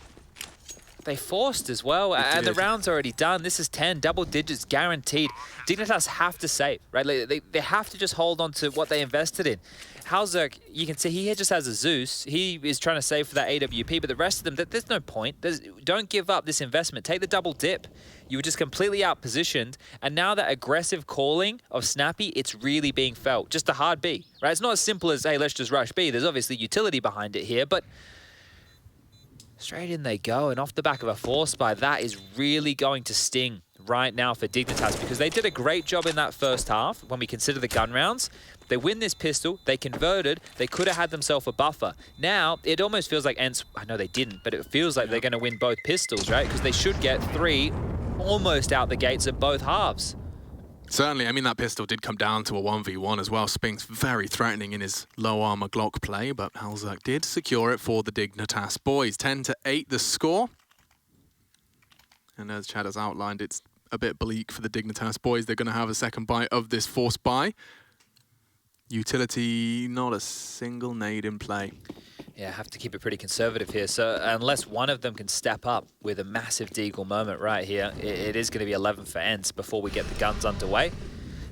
They forced as well, and the round's already done. This is 10, double digits guaranteed. Dignitas have to save, right? They have to just hold on to what they invested in. Halzerk, you can see he just has a Zeus. He is trying to save for that AWP, but the rest of them, there's no point. Don't give up this investment. Take the double dip. You were just completely out-positioned, and now that aggressive calling of Snappy, it's really being felt. Just a hard B, right? It's not as simple as, hey, let's just rush B. There's obviously utility behind it here, but straight in they go, and off the back of a force buy, that is really going to sting right now for Dignitas, because they did a great job in that first half when we consider the gun rounds. They win this pistol, they converted, they could have had themselves a buffer. Now, it almost feels like ENCE, I know they didn't, but it feels like they're going to win both pistols, right? Because they should get 3 almost out the gates at both halves. Certainly, I mean, that pistol did come down to a 1v1 as well. Spink's very threatening in his low armor Glock play, but Halzerk did secure it for the Dignitas boys. 10-8 the score. And as Chad has outlined, it's a bit bleak for the Dignitas boys. They're going to have a second bite of this force buy. Utility, not a single nade in play. Yeah, have to keep it pretty conservative here. So unless one of them can step up with a massive deagle moment right here, it is going to be 11 for ENCE before we get the guns underway.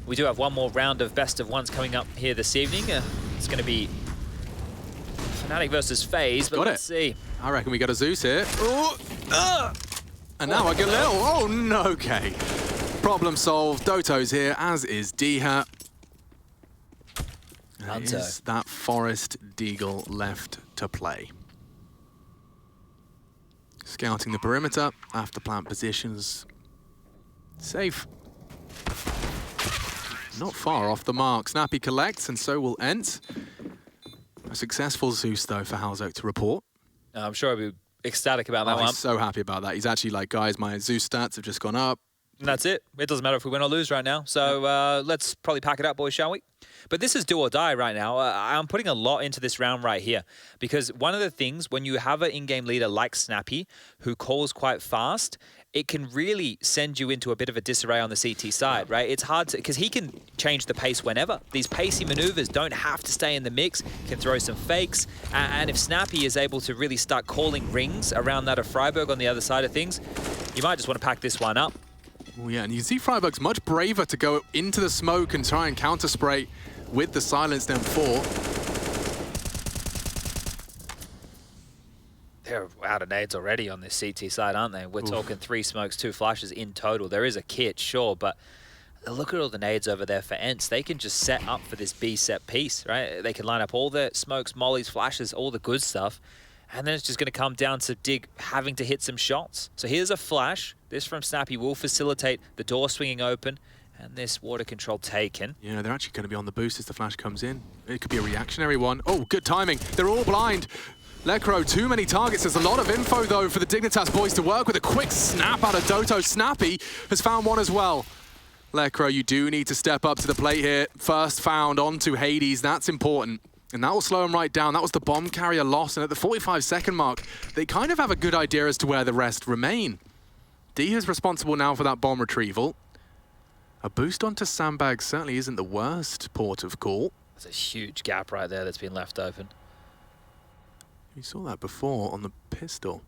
We do have one more round of best of ones coming up here this evening. It's going to be Fnatic versus FaZe, but let's see. I reckon we got a Zeus here. And now I get a little, oh no, okay. Problem solved, Doto's here, as is Diha. Is that Forest Deagle left to play? Scouting the perimeter, after plant positions. Safe. Not far off the mark. Snappy collects, and so will ENCE. A successful Zeus, though, for Halzerk to report. I'm sure I'll be ecstatic about that one. He's so happy about that. He's actually like, guys, my Zeus stats have just gone up. And that's it. It doesn't matter if we win or lose right now. So let's probably pack it up, boys, shall we? But this is do or die right now. I'm putting a lot into this round right here, because one of the things when you have an in-game leader like Snappy who calls quite fast, it can really send you into a bit of a disarray on the CT side, right? It's hard to, because he can change the pace whenever. These pacey maneuvers don't have to stay in the mix, can throw some fakes. And if Snappy is able to really start calling rings around that of Freiburg on the other side of things, you might just want to pack this one up. Oh yeah, and you see Freiburg's much braver to go into the smoke and try and counter spray with the silenced M4. They're out of nades already on this CT side, aren't they? We're talking 3 smokes, 2 flashes in total. There is a kit, sure, but look at all the nades over there for ENCE. They can just set up for this B set piece, right? They can line up all the smokes, mollies, flashes, all the good stuff. And then it's just going to come down to Dig having to hit some shots. So here's a flash. This from Snappy will facilitate the door swinging open and this water control taken. Yeah, they're actually going to be on the boost as the flash comes in. It could be a reactionary one. Oh, good timing. They're all blind. Lekro, too many targets. There's a lot of info, though, for the Dignitas boys to work with. A quick snap out of Doto. Snappy has found one as well. Lekro, you do need to step up to the plate here. First found onto Hades. That's important. And that will slow him right down. That was the bomb carrier loss. And at the 45-second mark, they kind of have a good idea as to where the rest remain. D is responsible now for that bomb retrieval. A boost onto Sandbag certainly isn't the worst port of call. There's a huge gap right there that's been left open. You saw that before on the pistol.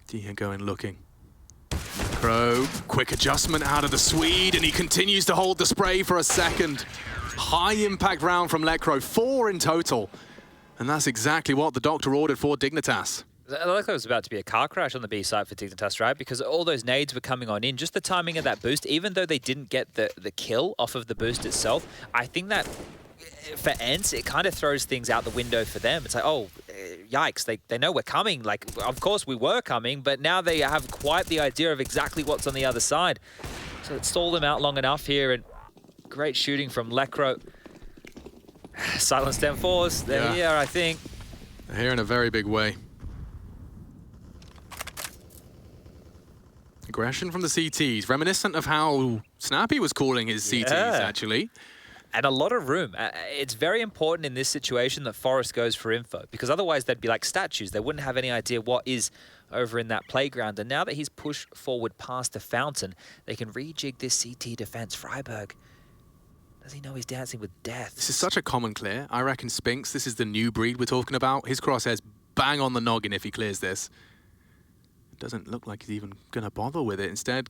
D going looking. Crow, quick adjustment out of the Swede, and he continues to hold the spray for a second. High impact round from Lekro, 4 in total. And that's exactly what the doctor ordered for Dignitas. I like there was about to be a car crash on the B side for Dignitas, right? Because all those nades were coming on in. Just the timing of that boost, even though they didn't get the kill off of the boost itself, I think that for ENCE, it kind of throws things out the window for them. It's like, oh, yikes, they know we're coming. Like, of course we were coming, but now they have quite the idea of exactly what's on the other side. So it stalled them out long enough here, and great shooting from Lekro. Silence them fours, they're here, I think. They're here in a very big way. Aggression from the CTs, reminiscent of how Snappy was calling his CTs, actually. And a lot of room. It's very important in this situation that Forest goes for info, because otherwise they'd be like statues. They wouldn't have any idea what is over in that playground. And now that he's pushed forward past the fountain, they can rejig this CT defense. Freiburg, does he know he's dancing with death? This is such a common clear. I reckon Spinks, this is the new breed we're talking about. His crosshair's bang on the noggin if he clears this. It doesn't look like he's even going to bother with it. Instead,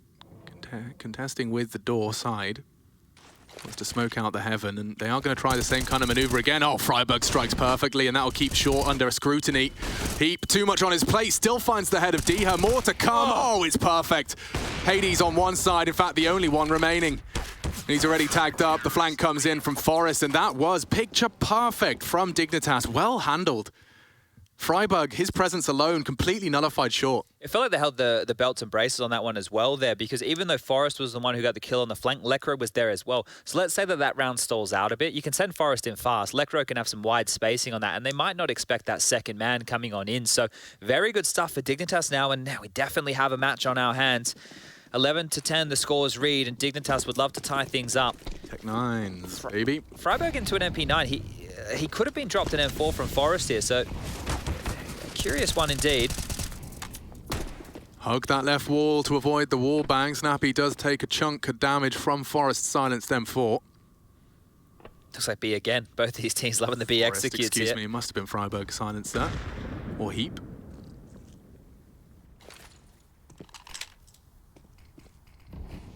contesting with the door side. Wants to smoke out the heaven, and they are going to try the same kind of maneuver again. Oh, Freiburg strikes perfectly, and that will keep Short under a scrutiny. Heap, too much on his plate, still finds the head of Diha. More to come. Oh, it's perfect. Hades on one side, in fact, the only one remaining. He's already tagged up. The flank comes in from Forest, and that was picture perfect from Dignitas. Well handled. Freiburg, his presence alone, completely nullified Short. It felt like they held the belts and braces on that one as well there, because even though Forest was the one who got the kill on the flank, Lekro was there as well. So let's say that round stalls out a bit. You can send Forest in fast. Lekro can have some wide spacing on that, and they might not expect that second man coming on in. So very good stuff for Dignitas now, and now we definitely have a match on our hands. 11-10 the scores read, and Dignitas would love to tie things up. Tech 9s, baby. Freiburg into an MP9. He could have been dropped an M4 from Forest here, so curious one indeed. Hug that left wall to avoid the wall bang. Snappy does take a chunk of damage from Forest, silenced M4. Looks like B again. Both these teams loving the B Forest, executes excuse here. me, it must have been Freiburg silenced that. Or Heap.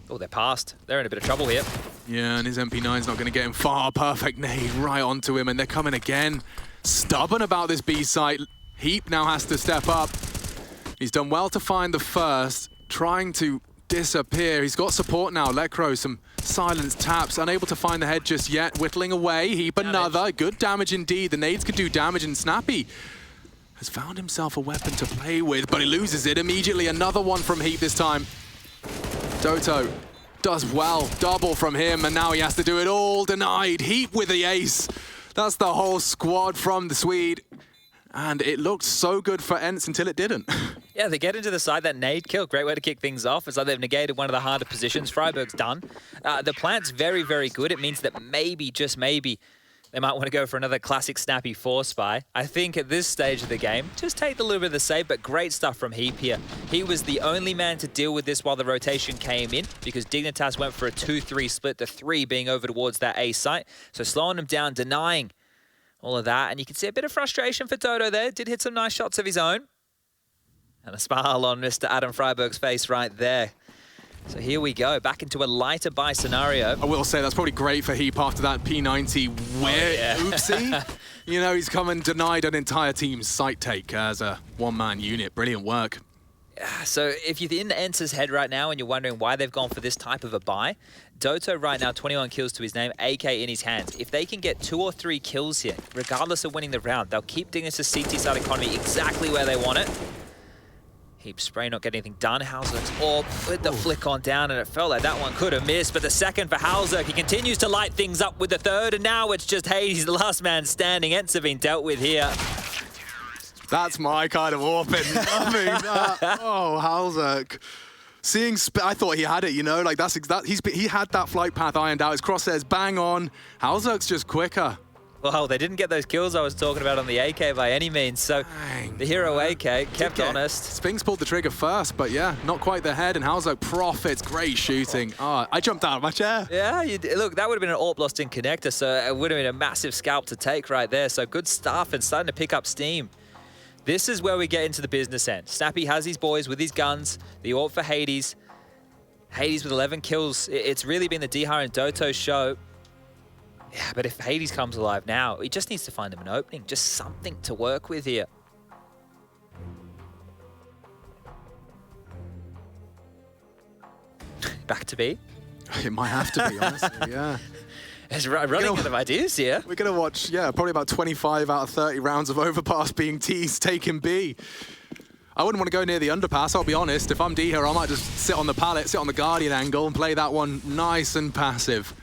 Oh, they're past. They're in a bit of trouble here. Yeah, and his MP9's not going to get him far. Perfect nade right onto him, and they're coming again. Stubborn about this B site. Heap now has to step up. He's done well to find the first, trying to disappear. He's got support now. Lekro, some silence taps, unable to find the head just yet. Whittling away. Heap another. Good damage indeed. The nades could do damage, and Snappy has found himself a weapon to play with, but he loses it immediately. Another one from Heap this time. Doto does well. Double from him, and now he has to do it all. Denied. Heap with the ace. That's the whole squad from the Swede. And it looked so good for ENCE until it didn't. Yeah, they get into the side. That nade kill, great way to kick things off. It's like they've negated one of the harder positions. Freiburg's done. The plant's very, very good. It means that maybe, just maybe, they might want to go for another classic Snappy 4-spy. I think at this stage of the game, just take a little bit of the save, but great stuff from Heap here. He was the only man to deal with this while the rotation came in, because Dignitas went for a 2-3 split, the 3 being over towards that A site. So slowing him down, denying all of that, and you can see a bit of frustration for Dodo there. Did hit some nice shots of his own. And a smile on Mr. Adam Freiburg's face right there. So here we go, back into a lighter buy scenario. I will say that's probably great for Heap after that P90 oopsie. You know, he's come and denied an entire team's site take as a one-man unit. Brilliant work. So if you're in the ENCE's head right now and you're wondering why they've gone for this type of a buy, Doto right now, 21 kills to his name, AK in his hands. If they can get 2 or 3 kills here, regardless of winning the round, they'll keep Dignitas' CT side economy exactly where they want it. Heap spray not getting anything done. Halzerk's AWP with the flick on down, and it felt like that one could have missed, but the second for Halzerk, he continues to light things up with the third, and now it's just Hades, the last man standing. ENCE being dealt with here. That's my kind of AWP. Loving that. Oh, Halzerk. I thought he had it, you know, like he had that flight path ironed out. His crosshairs bang on. Halzerk's just quicker. Well, they didn't get those kills I was talking about on the AK by any means, so the hero AK kept honest. Spinks pulled the trigger first, but yeah, not quite the head, and Halzerk profits. Great shooting. Oh, I jumped out of my chair. Yeah, look, that would have been an AWP lost in connector, so it would have been a massive scalp to take right there. So good stuff and starting to pick up steam. This is where we get into the business end. Snappy has his boys with his guns, the AWP for Hades. Hades with 11 kills. It's really been the Dihar and Doto show. Yeah, but if Hades comes alive now, he just needs to find him an opening, just something to work with here. Back to B? It might have to be, honestly, yeah. It's running out of ideas here. We're going to watch, yeah, probably about 25 out of 30 rounds of Overpass being teased, taking B. I wouldn't want to go near the underpass, I'll be honest. If I'm D here, I might just sit on the pallet, sit on the Guardian angle, and play that one nice and passive.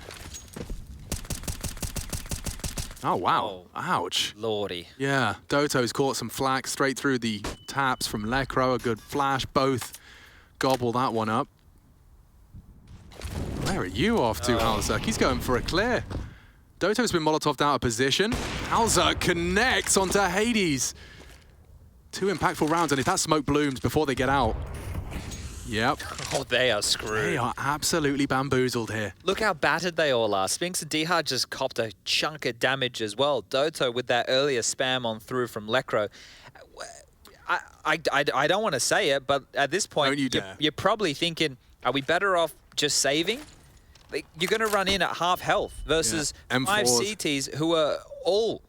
Oh, wow. Oh, ouch. Lordy. Yeah, Doto's caught some flack straight through the taps from Lekro. A good flash. Both gobble that one up. Where are you off to, Halzerk? He's going for a clear. Doto's been Molotov'd out of position. Halzerk connects onto Hades. 2 impactful rounds, and if that smoke blooms before they get out, yep. Oh, they are screwed. They are absolutely bamboozled here. Look how battered they all are. Spinks and Dihar just copped a chunk of damage as well. Doto with that earlier spam on through from Lekro. I don't want to say it, but at this point, you're probably thinking, are we better off just saving? Like, you're going to run in at half health versus 5 CTs who are all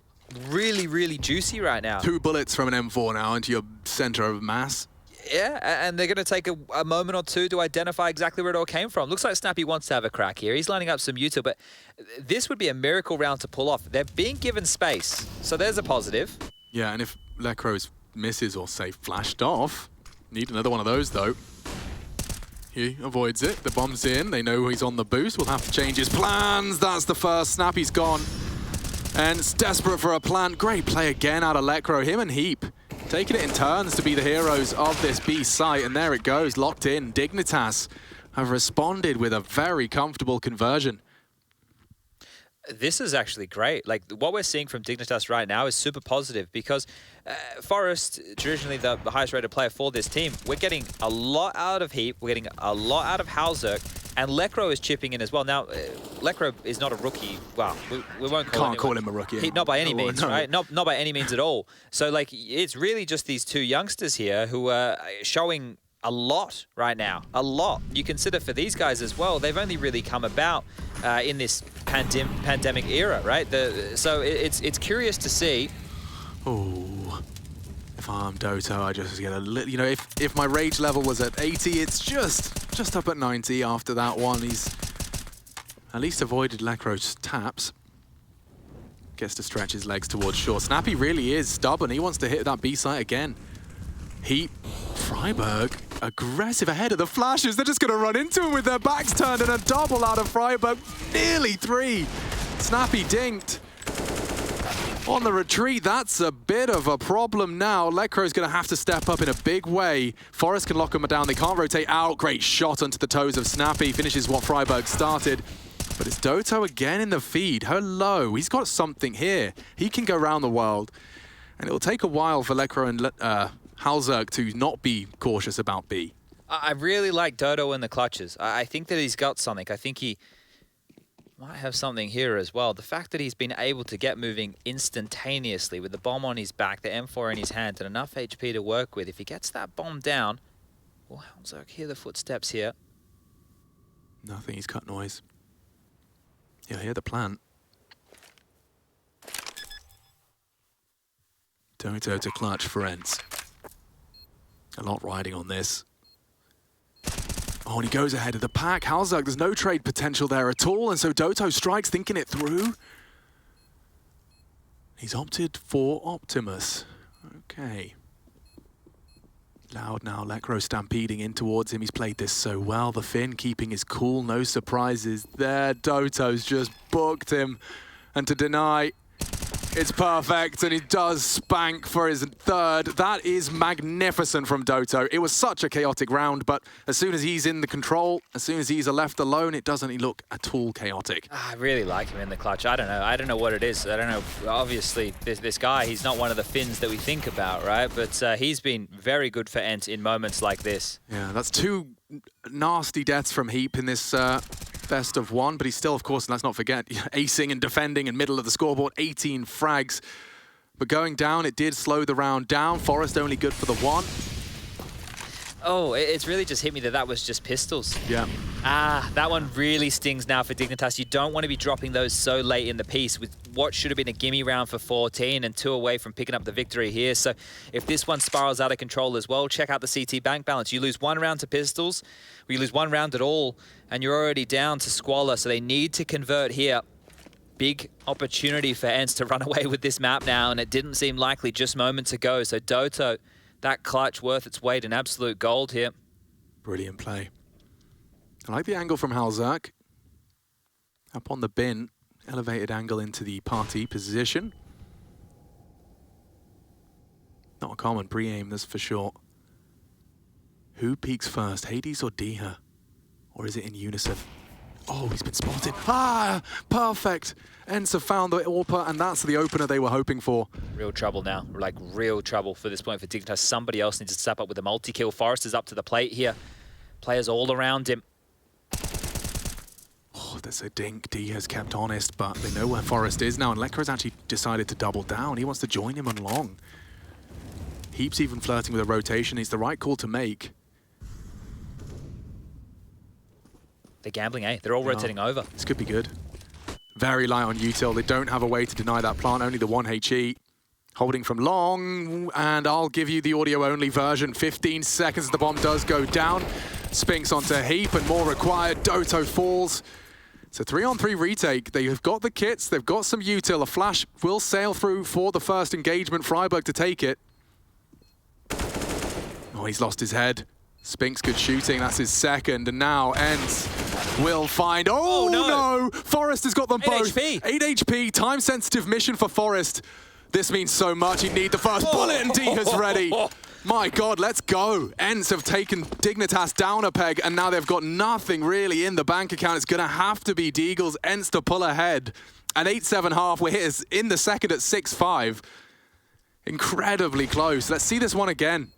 really, really juicy right now. 2 bullets from an M4 now into your center of mass. Yeah, and they're going to take a moment or two to identify exactly where it all came from. Looks like Snappy wants to have a crack here. He's lining up some util, but this would be a miracle round to pull off. They're being given space, so there's a positive. Yeah, and if Lekro's misses or, say, flashed off, need another one of those, though. He avoids it. The bomb's in. They know he's on the boost. We'll have to change his plans. That's the first. Snappy's gone. And it's desperate for a plant. Great play again out of Lekro. Him and Heap taking it in turns to be the heroes of this B site. And there it goes, locked in. Dignitas have responded with a very comfortable conversion. This is actually great. Like, what we're seeing from Dignitas right now is super positive because Forrest, traditionally the highest rated player for this team, we're getting a lot out of Heap, we're getting a lot out of Halzerk, and Lekro is chipping in as well. Now, Lekro is not a rookie. Well, we won't call him a rookie. Not by any means, right? Not by any means at all. So, like, it's really just these 2 youngsters here who are showing a lot right now. A lot. You consider for these guys as well, they've only really come about in this pandemic era, right? So it's curious to see. Oh, if I'm Doto, I just get a little, you know, if my rage level was at 80, it's just up at 90 after that one. He's at least avoided Lekro's taps. Gets to stretch his legs towards shore. Snappy really is stubborn. He wants to hit that B site again. Heap, Freiburg, aggressive ahead of the flashes. They're just going to run into him with their backs turned, and a double out of Freiburg. Nearly 3. Snappy dinked. On the retreat, that's a bit of a problem now. Lekro's going to have to step up in a big way. Forrest can lock him down. They can't rotate out. Great shot onto the toes of Snappy. Finishes what Freiburg started. But it's Doto again in the feed. Hello. He's got something here. He can go around the world. And it'll take a while for Lekro and Halzerk to not be cautious about B. I really like Doto in the clutches. I think that he's got something. I think he might have something here as well. The fact that he's been able to get moving instantaneously with the bomb on his back, the M4 in his hand, and enough HP to work with. If he gets that bomb down, will Halzerk hear the footsteps here? Nothing, he's cut noise. You'll hear the plant. Doto to clutch for ENCE. A lot riding on this. Oh, and he goes ahead of the pack. Halzug, there's no trade potential there at all, and so Doto strikes, thinking it through. He's opted for Optimus. Okay. Loud now, Lekro stampeding in towards him. He's played this so well. The Finn keeping his cool, no surprises there. Doto's just booked him. And to deny, it's perfect, and he does spank for his third. That is magnificent from Doto. It was such a chaotic round, but as soon as he's in the control, as soon as he's left alone, it doesn't look at all chaotic. I really like him in the clutch. I don't know what it is. I don't know. Obviously, this guy, he's not one of the Finns that we think about, right? But he's been very good for ENCE in moments like this. Yeah, that's two nasty deaths from Heap in this best of one, but he's still, of course, let's not forget, acing and defending in middle of the scoreboard, 18 frags. But going down, it did slow the round down. Forest only good for the one. Oh, it's really just hit me that was just pistols. Yeah. Ah, that one really stings now for Dignitas. You don't want to be dropping those so late in the piece with what should have been a gimme round for 14 and 2 away from picking up the victory here. So if this one spirals out of control as well, check out the CT bank balance. You lose 1 round to pistols, or you lose 1 round at all, and you're already down to Squalor. So they need to convert here. Big opportunity for ENCE to run away with this map now, and it didn't seem likely just moments ago. So Doto, that clutch worth its weight in absolute gold here. Brilliant play. I like the angle from Halzak. Up on the bin, elevated angle into the party position. Not a common pre-aim, that's for sure. Who peaks first, Hades or Diha? Or is it in unison? Oh, he's been spotted. Ah, perfect. ENCE have found the AWPer, and that's the opener they were hoping for. Real trouble now, like real trouble for this point for Dignitas. Somebody else needs to step up with a multi-kill. Forrest is up to the plate here. Players all around him. Oh, that's a dink. D has kept honest, but they know where Forrest is now, and Lekra has actually decided to double down. He wants to join him on long. Heap's even flirting with a rotation. It's the right call to make. They're gambling, eh? They're all rotating over. This could be good. Very light on util. They don't have a way to deny that plant. Only the 1 HE. Holding from long, and I'll give you the audio-only version. 15 seconds, the bomb does go down. Spinks onto Heap, and more required. Doto falls. It's a 3-on-3 retake. They have got the kits. They've got some util. A flash will sail through for the first engagement. Freiburg to take it. Oh, he's lost his head. Spinks good shooting. That's his second, and now ENCE will find... Oh, no! Forrest has got them both. 8 HP. 8 HP. Time-sensitive mission for Forrest. This means so much. He'd need the first bullet, and Diha's ready. My God, let's go. ENCE have taken Dignitas down a peg, and now they've got nothing really in the bank account. It's going to have to be Deagle's ENCE to pull ahead. At 8-7-half, we're here in the second at 6-5. Incredibly close. Let's see this one again.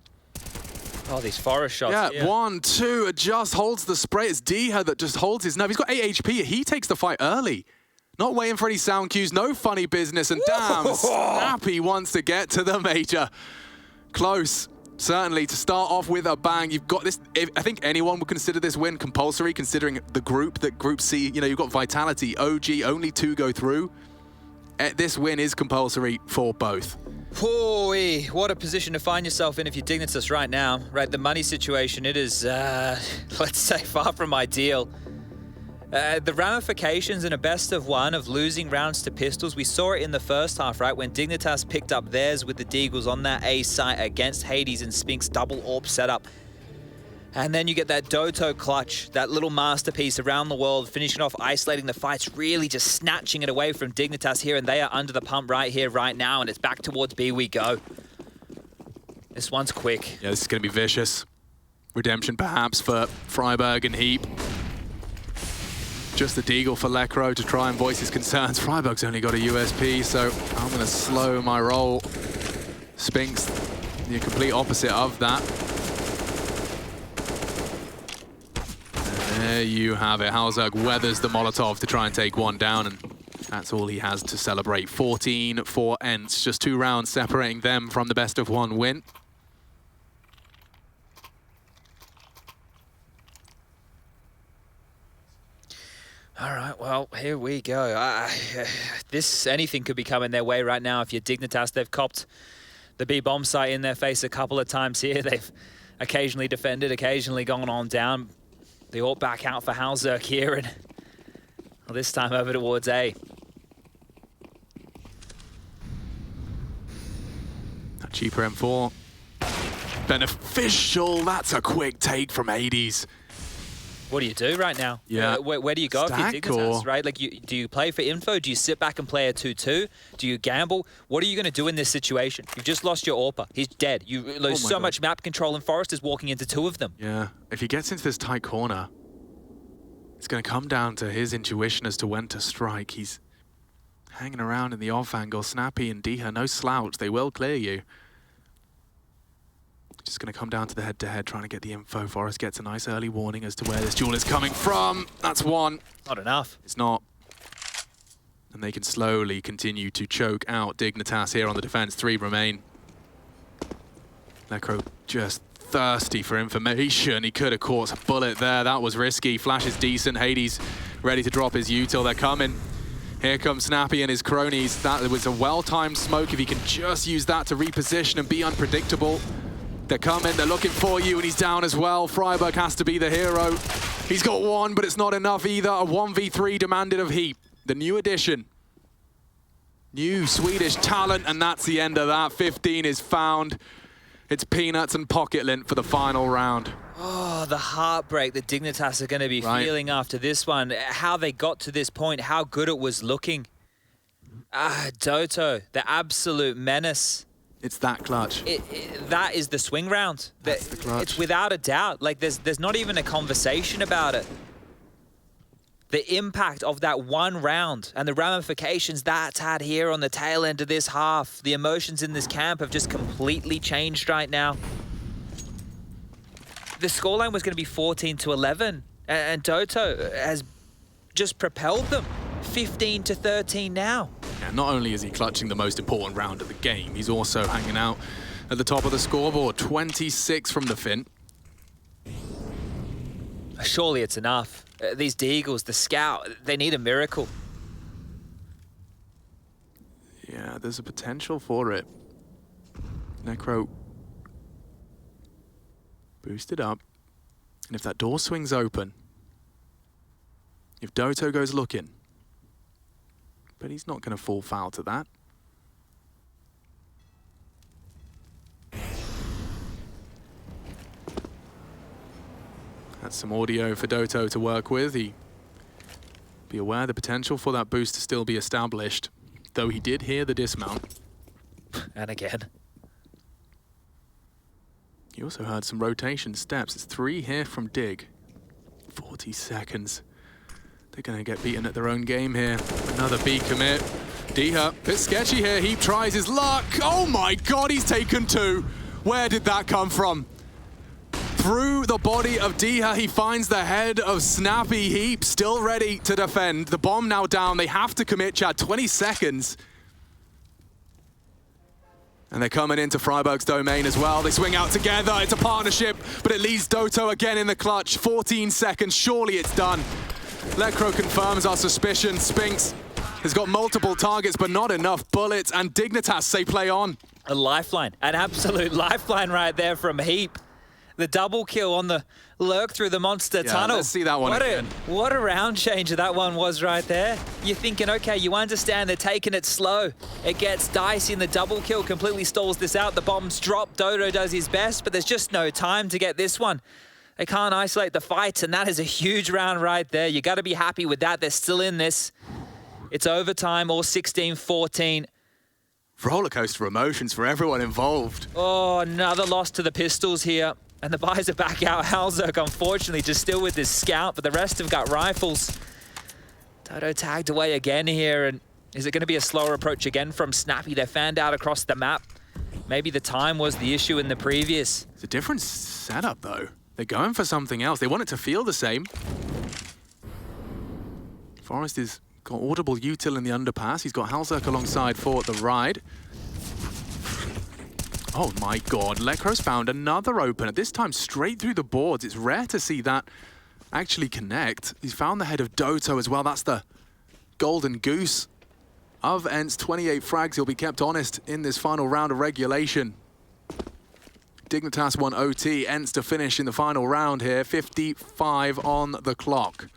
Oh, these Forest shots. Yeah, 1, 2, it just holds the spray. It's Diha that just holds his nerve. He's got 8 HP. He takes the fight early. Not waiting for any sound cues, no funny business, and damn, Snappy wants to get to the major. Close, certainly, to start off with a bang. You've got this, I think anyone would consider this win compulsory, considering the group, that Group C, you know, you've got Vitality, OG, only 2 go through. This win is compulsory for both. Holy, what a position to find yourself in if you're Dignitas right now. Right, the money situation, it is, let's say, far from ideal. The ramifications in a best of one of losing rounds to pistols, we saw it in the first half, right? When Dignitas picked up theirs with the Deagles on that A site against Hades and Spinks double AWP setup. And then you get that Doto clutch, that little masterpiece around the world, finishing off, isolating the fights, really just snatching it away from Dignitas here, and they are under the pump right here, right now, and it's back towards B we go. This one's quick. Yeah, this is going to be vicious. Redemption perhaps for Freiburg and Heap. Just the Deagle for Lekro to try and voice his concerns. Freiburg's only got a USP, so I'm going to slow my roll. Spinks, the complete opposite of that. And there you have it. Halzug weathers the Molotov to try and take one down, and that's all he has to celebrate. 14 for ENCE, just 2 rounds separating them from the best of one win. All right, well, here we go. Anything could be coming their way right now. If you're Dignitas, they've copped the B-bomb site in their face a couple of times here. They've occasionally defended, occasionally gone on down. They all back out for Halzerk here, and well, this time over towards A. That cheaper M4. Beneficial. That's a quick take from Hades. What do you do right now? Yeah. Where do you go Stack if you're Dignitas, or... right? Like, do you play for info? Do you sit back and play a 2-2? Do you gamble? What are you going to do in this situation? You've just lost your AWPer. He's dead. You lose so much map control, and Forrest is walking into 2 of them. Yeah. If he gets into this tight corner, it's going to come down to his intuition as to when to strike. He's hanging around in the off angle. Snappy and Diha, no slouch. They will clear you. Just going to come down to the head-to-head, trying to get the info. Forrest gets a nice early warning as to where this duel is coming from. That's one. Not enough. It's not. And they can slowly continue to choke out Dignitas here on the defense. 3 remain. Necro just thirsty for information. He could have caught a bullet there. That was risky. Flash is decent. Hades ready to drop his util. They're coming. Here comes Snappy and his cronies. That was a well-timed smoke. If he can just use that to reposition and be unpredictable. They're coming, they're looking for you, and he's down as well. Freiburg has to be the hero. He's got 1, but it's not enough either. A 1v3 demanded of Heap. The new addition. New Swedish talent, and that's the end of that. 15 is found. It's peanuts and pocket lint for the final round. Oh, the heartbreak that Dignitas are going to be feeling after this one. How they got to this point, how good it was looking. Doto, the absolute menace. It's that clutch. That is the swing round. That's the clutch. It's without a doubt. Like, there's not even a conversation about it. The impact of that one round and the ramifications that's had here on the tail end of this half. The emotions in this camp have just completely changed right now. The scoreline was going to be 14-11, and Doto has just propelled them 15-13 now. Yeah, not only is he clutching the most important round of the game, he's also hanging out at the top of the scoreboard. 26 from the Finn. Surely it's enough. These Deagles, the Scout, they need a miracle. Yeah, there's a potential for it. Necro boosted up. And if that door swings open, if Doto goes looking, but he's not going to fall foul to that. That's some audio for Doto to work with. He be aware the potential for that boost to still be established, though he did hear the dismount. And again. He also heard some rotation steps. It's 3 here from Dig. 40 seconds. They're going to get beaten at their own game here. Another B commit. Diha, bit sketchy here. Heap tries his luck. Oh my God, he's taken 2. Where did that come from? Through the body of Diha, he finds the head of Snappy. Heap still ready to defend. The bomb now down. They have to commit, Chad. 20 seconds. And they're coming into Freiburg's domain as well. They swing out together. It's a partnership, but it leaves Doto again in the clutch. 14 seconds. Surely it's done. Lecro confirms our suspicion. Spinks has got multiple targets, but not enough bullets. And Dignitas say play on. A lifeline. An absolute lifeline right there from Heap. The double kill on the lurk through the monster tunnel. Let's see that one again. What a round changer that one was right there. You're thinking, okay, you understand they're taking it slow. It gets dicey and the double kill completely stalls this out. The bombs drop. Dodo does his best, but there's just no time to get this one. They can't isolate the fights, and that is a huge round right there. You got to be happy with that. They're still in this. It's overtime, all 16-14. Roller coaster emotions for everyone involved. Oh, another loss to the Pistols here. And the buys are back out. Halzerk, unfortunately, just still with his scout, but the rest have got rifles. Dodo tagged away again here, and is it going to be a slower approach again from Snappy? They're fanned out across the map. Maybe the time was the issue in the previous. It's a different setup, though. They're going for something else. They want it to feel the same. Forrest has got audible util in the underpass. He's got Halzerk alongside for the ride. Oh my God, Lecro's found another opener, this time straight through the boards. It's rare to see that actually connect. He's found the head of Doto as well. That's the golden goose of ENCE. 28 frags. He'll be kept honest in this final round of regulation. Dignitas won OT. ENCE to finish in the final round here. 55 on the clock.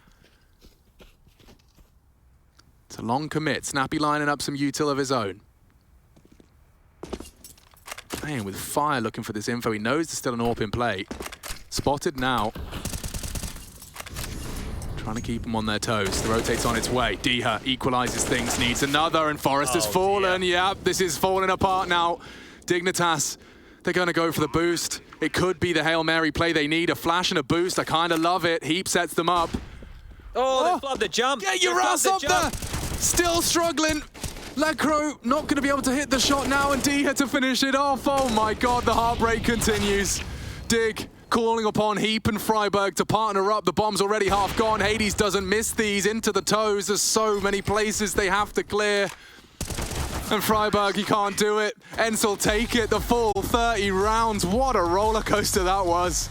It's a long commit. Snappy lining up some util of his own. Playing with fire, looking for this info. He knows there's still an AWP in play. Spotted now. Trying to keep them on their toes. The rotate's on its way. Diha equalizes things, needs another, and Forrest has fallen. Yep, this is falling apart now. Dignitas, they're going to go for the boost. It could be the Hail Mary play they need. A flash and a boost. I kind of love it. Heap sets them up. Oh, they flood the jump. Get your ass up there. Still struggling. Lecro not going to be able to hit the shot now, and Diha to finish it off. Oh my God, the heartbreak continues. Dig calling upon Heap and Freiberg to partner up. The bomb's already half gone. Hades doesn't miss these into the toes. There's so many places they have to clear. And Freiberg, he can't do it. ENCE will take it, the full 30 rounds. What a roller coaster that was.